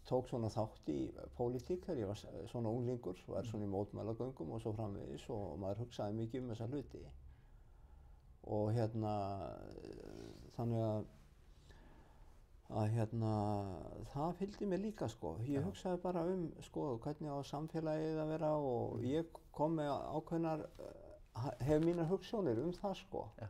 tók svona þátt í pólitík þegar ég var svona unglingur, var svona í mótmælagöngum og svo framvegis og maður hugsaði mikið um þessa hluti. Og hérna, þannig að hérna, það fylgdi mér líka sko. Ég hugsaði bara sko, hvernig á samfélagið að vera og ég kom með ákveðnar, hef mínar hugsjónir það sko. Já.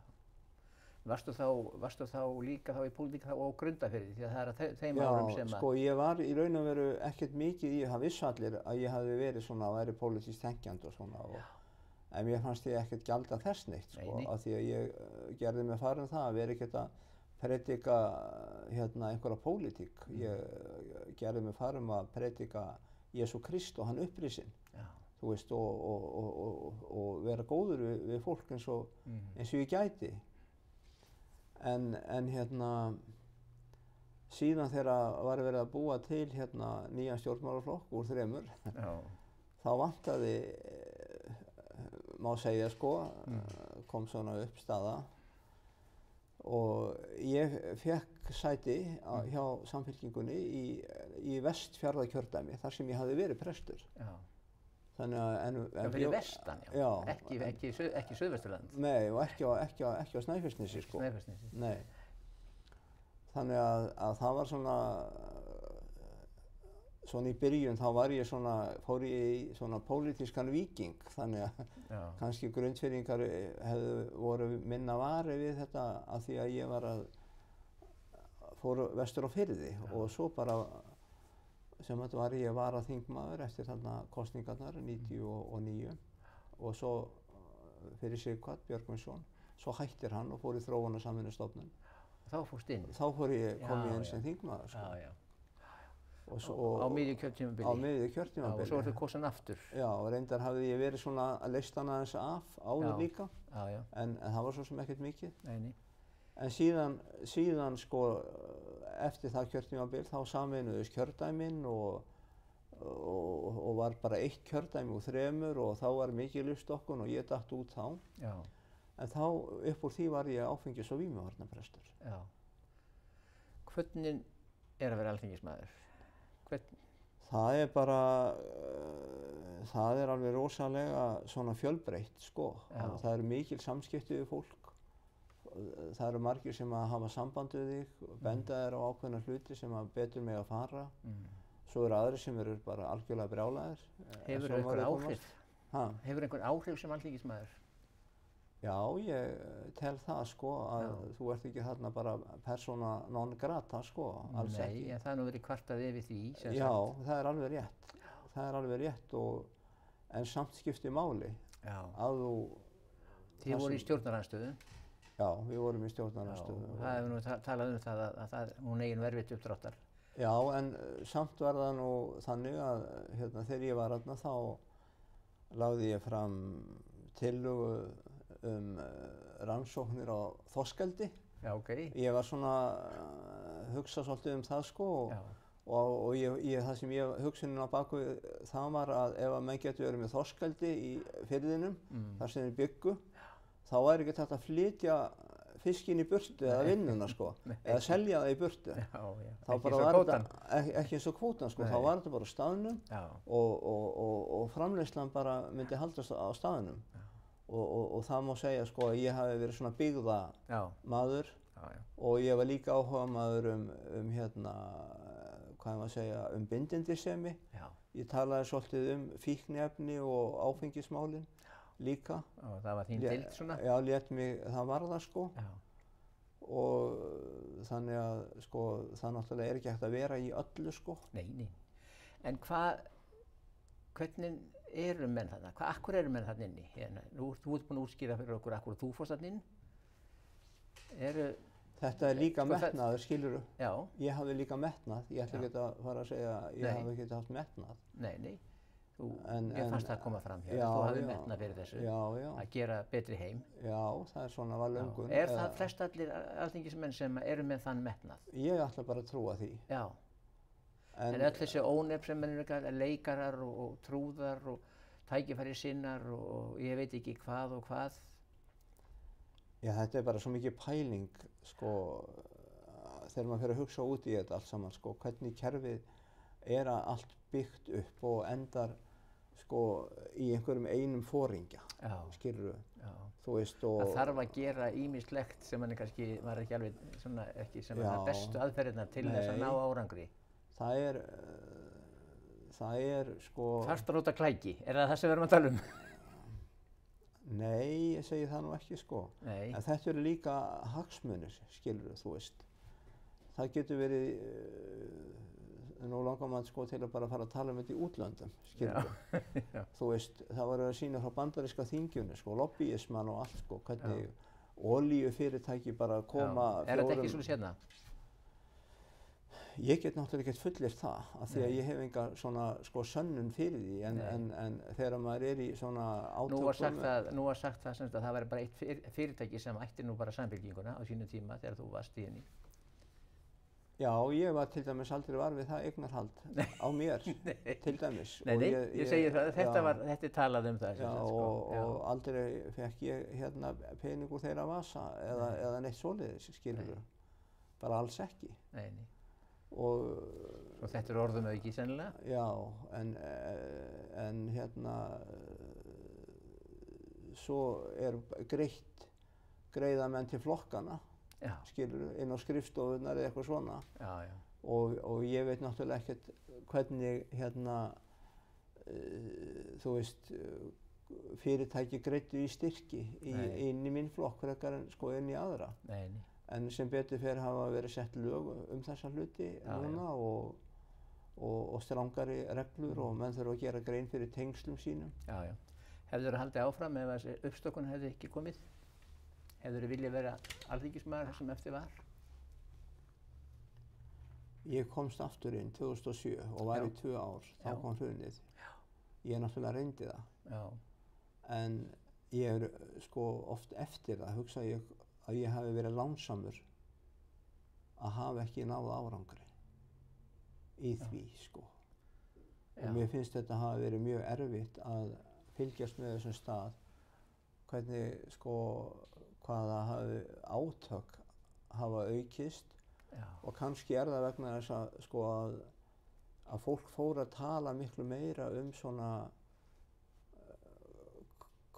Varstu þá líka í pólitík á Grundarfirði því að það er þeim árum sem að... Já, sko ég var í raun og veru ekkert mikið í það vissu allir að ég hafði verið svona, væri pólitískt þenkjandi og svona en mér fannst ég ekkert gjalda þess neitt sko, af því að ég gerði mig far það að vera ekkert að predika hérna einhverja pólitík. Ég gerði mig far að predika Jesú Krist og hann upprisinn. Þú veist, og vera góður við fólk eins og ég gæti. En hérna, síðan þegar var verið að búa til hérna nýjan stjórnmálaflokk úr 3, þá vantaði, má segja sko, kom svona uppstaða og ég fekk sæti hjá Samfylkingunni í Vestfjarðakjördæmi þar sem ég hafði verið prestur. Já. Þannig að fyrir vestan, já. Ekki Suðvesturland. Nei, og ekki á Snæfellsnesi sko. Snæfellsnesi. Nei. Þannig að það var svona í byrjun þá var ég fór ég í svona pólitískan víking þannig að kannski Grundfirðingar voru minna vari við þetta af því að ég fór vestur á Firði og svo bara sem þetta var ég varaþingmaður eftir þarna kosningarnar 99 og svo fyrir Sighvat Björgvinsson, svo hættir hann og fór í Þróunarsamvinnustofnun. Þá fórst inn? Þá kom ég inn sem þingmaður sko. Já. Og á miðju kjörtímabili? Á miðju kjörtímabili. Og svo ertu kosin aftur? Já, og reyndar hafði ég verið svona að leysta hana aðeins af áður líka, en það var svo sem ekkert mikið. Nei. En síðan sko, eftir það kjörtímabil þá sameinuðust kjördæmin og var bara 1 kjördæmi úr 3 og þá var mikil uppstokkun og ég datt út þá. Já. En þá upp úr því var ég áfengis- og vímuvarnaprestur. Já. Hvernig að vera alþingismaður? Það er bara, það er alveg rosalega svona fjölbreytt sko. Það eru mikil samskipti við fólk. Það eru margir sem hafa samband við þig, benda þér á ákveðna hluti sem betur með að fara. Svo eru aðrir sem eru bara algjörlega brjálæðir. Hefur einhver áhrif? Hefur einhver áhrif sem alþingismaður? Já, ég tel það sko að þú ert ekki þarna bara persóna non grata sko, alls ekki. Nei, en það er nú verið kvartað yfir því, sem sagt. Já, það er alveg rétt. Það er alveg rétt en samt skiptir máli að þú... Þið voru í stjórnarandstöðu? Já, við vorum í stjórnarandstöðu. Það hefur nú talað það að hún eigin verfið uppdráttar. Já, en samt var það nú þannig að þegar ég var þarna þá lagði ég fram tillögu rannsóknir á þorskeldi Já, ok. Ég var svona hugsa svolítið það sko og það sem hugsunin á baku það var að ef að menn getur verið með þorskeldi í firðinum þar sem þeir byggu þá væri ekki hægt að flytja fiskinn í burtu eða vinnuna sko eða selja það í burtu. Þá bara var þetta ekki eins og kvótan sko, þá var þetta bara á staðnum og framleiðslan bara myndi haldast á staðnum og það má segja sko að ég hafi verið svona byggðamaður og ég var líka áhugamaður hvað maður segja, bindindisemi. Ég talaði svolítið fíkniefni og áfengismálin líka. Og það var þín deild svona? Já, lét mig það varða sko. Og þannig að sko það náttúrulega ekki hægt að vera í öllu sko. Nei. En hvernig eru menn þarna? Akkur eru menn þarna inni? Þú ert búinn að útskýra fyrir okkur akkur þú fórst þarna inn. Þetta líka metnaður, skilurðu? Já. Ég hafði líka metnað. Ég ætla ekki að fara að segja að ég hafi ekki haft metnað. Nei. Ég fannst það að koma fram hér. Þú hafði metnað fyrir þessu. Að gera betri heim. Já, það er svona var löngun. Er það flest allir alþingismenn sem eru með þann metnað? Ég ætla bara að trúa því. Já. En öll þessi ónefn sem eru leikarar og trúðar og tækifærissinnar og ég veit ekki hvað og hvað. Já, þetta er bara svo mikið pæling, sko, þegar maður fyrir að hugsa út í þetta allt saman, sko, hvernig kerfið er allt byggt upp og endar, sko, í einhverjum einum foringja, skilurðu, þú veist, og... Það þarf að gera ýmislegt sem mann kannski, maður ekki alveg, svona, ekki sem er bestu aðferðirnar til þess að ná árangri. Það er, sko... Fastaróta klæki, er það sem við erum að tala um? Nei, ég segi það nú ekki sko. Nei. En þetta eru líka hagsmunir, skilurðu, þú veist. Það getur verið, nú langar maður sko til að bara fara að tala um þetta í útlöndum, skilurðu. Þú veist, það var að sýna frá bandaríska þingjunni sko, lobbyisman og allt sko, hvernig olíufyrirtæki bara koma Er þetta ekki svona sérna? Ég get náttúrulega ekkert fullyrt það, af því að ég hef enga svona sko sönnun fyrir því, en þegar maður er í svona átökum... Nú var sagt það sem að það væri bara eitt fyrirtæki sem ætti nú bara Samfylkinguna á sínum tíma þegar þú varst í henni. Já, ég var til dæmis aldrei var við það eignarhald á mér, til dæmis. Nei, ég segi það, þetta er talað um það. Já, og aldrei fekk ég hérna pening úr þeirra vasa eða neitt svoleiðis, skilurðu. Bara alls ekki. Nei. Og þetta er orðum auki sennilega? Já, en hérna svo er greiða menn til flokkana, skilurðu, inn á skrifstofunar eða eitthvað svona. Já. Og ég veit náttúrulega ekkert hvernig hérna, þú veist, fyrirtæki greiddu í styrki inn í minn flokk frekar en sko inn í aðra. Nei. En sem betur fyrir hafa verið sett lög þessa hluti núna og strangari reglur og menn þurfa að gera grein fyrir tengslum sínum. Já. Hefðirðu haldið áfram ef þessi uppstokkun hefði ekki komið? Hefðirðu viljað vera alþingismaður sem eftir var? Ég komst aftur inn 2007 og var í 2 ár, þá kom hrunið. Ég náttúrulega reyndi það. Já. En ég sko oft eftir það hugsa ég að ég hafi verið lánsamur að hafa ekki náð árangri í því sko. Og mér finnst þetta hafa verið mjög erfitt að fylgjast með þessum stað, hvernig sko hvaða átök hafa aukist og kannski er það vegna þess að sko að fólk fór að tala miklu meira svona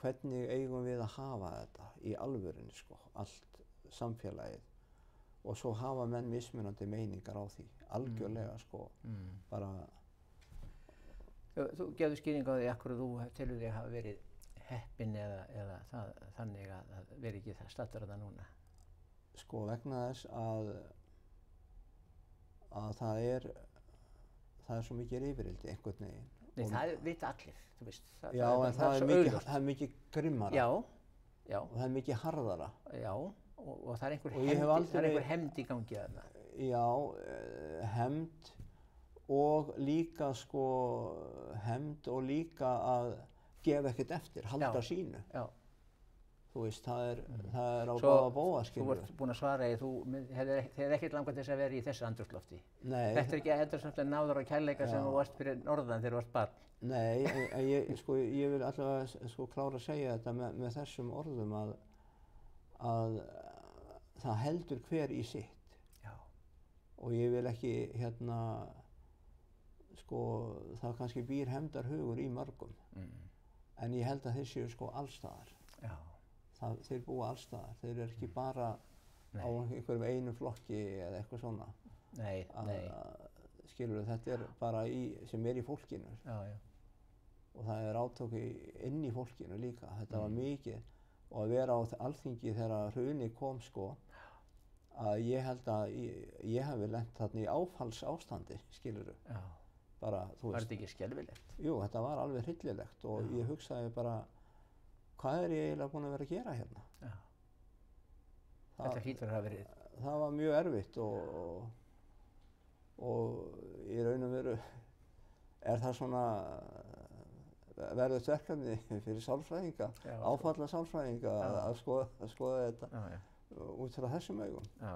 hvernig eigum við að hafa þetta í alvörunni sko, allt samfélagið og svo hafa menn mismunandi meiningar á því, algjörlega sko, bara... Þú gefur skýring á því af hverju þú telur þig að hafa verið heppinn eða þannig að veri ekki það staddur að það núna? Sko vegna þess að það er svo mikið yfirildi einhvern veginn. Nei, það vita allir, þú veist. Já, en það er mikið grimmara. Já. Og það er mikið harðara. Já, og það er einhver hefnd í gangi þarna. Já, hefnd og líka sko hefnd og líka að gefa ekkert eftir, halda sínu. Já. þú veist, það er á báða bóga, skilur. Þú ert búinn að svara því, þið hefði ekkert langað til þess að vera í þessu andrúmslofti. Nei. Þetta ekki heldur samt náður og kærleika sem þú varst fyrir norðan þegar þú varst barn. Nei, en ég vil allavega klára að segja þetta með þessum orðum að það heldur hver í sitt. Já. Og ég vil ekki, það kannski býr hefndarhugur í mörgum. En ég held að þeir séu allstaðar. Já. Þeir búa allstaðar. Þeir eru ekki bara á einhverjum einu flokki eða eitthvað svona. Nei. Skilur, þetta er bara sem er í fólkinu. Já. Og það er átök inn í fólkinu líka. Þetta var mikið. Og að vera á Alþingi þegar hrunið kom, að ég held að ég hafi lent þarna í áfallsástandi, skilurðu. Já. Bara, þú veist. Var þetta ekki skelfilegt? Jú, þetta var alveg hryllilegt og ég hugsaði bara, hvað er ég eiginlega búinn að vera að gera hérna? Já. Þetta hlýtur að hafa verið. Það var mjög erfitt og í raun og veru það svona verðugt verkefni fyrir sálfræðinga, áfallasálfræðinga að skoða þetta út frá þessum augum. Já.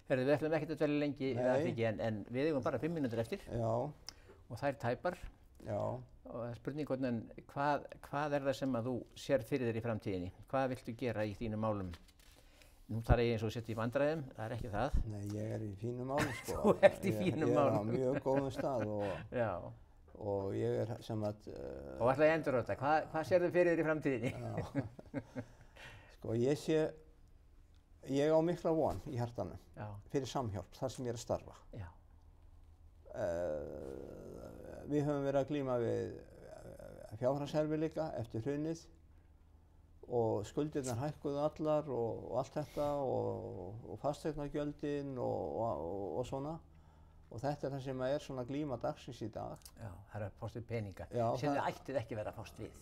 Herðu, við ætlum ekkert að dvelja lengi í Alþingi en við eigum bara 5 mínútur eftir. Já. Og þær tæpar. Já. Og spurningin hvað er það sem að þú sér fyrir þér í framtíðinni? Hvað viltu gera í þínum málum? Nú þarf ég eins og sett í vandræðum, það er ekki það. Nei, ég er í fínum málum, Þú ert í fínum málum. Ég er á mjög góðum stað og ég er sem að... Og ætla ég að endur á þetta, hvað sér þau fyrir þér í framtíðinni? Ég á mikla von í hjartanum fyrir Samhjálp, þar sem ég er að starfa. Já. Við höfum verið að glíma við fjárhagserfiðleika eftir hrunið og skuldirnar hækkuðu allar og allt þetta og fasteignagjöldin og svona. Og þetta er það sem er svona glíma dagsins í dag. Já, það er að fást við peninga sem þið ættið ekki verið að fást við.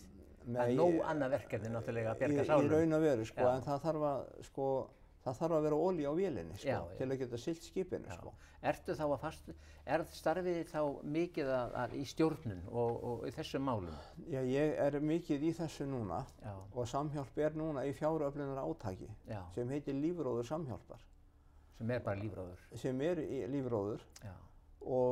Það er nóg annað verkefni náttúrulega að bjarga sálum. Í raun og veru, en það þarf að vera olía á vélinni til að geta siglt skipinu. Ertu þá er starfið þá mikið í stjórnun og í þessum málum? Já, ég er mikið í þessu núna og Samhjálp er núna í fjáröflunar átaki sem heitir Lífróður Samhjálpar. Sem er bara lífróður? Sem er lífróður. Já. Og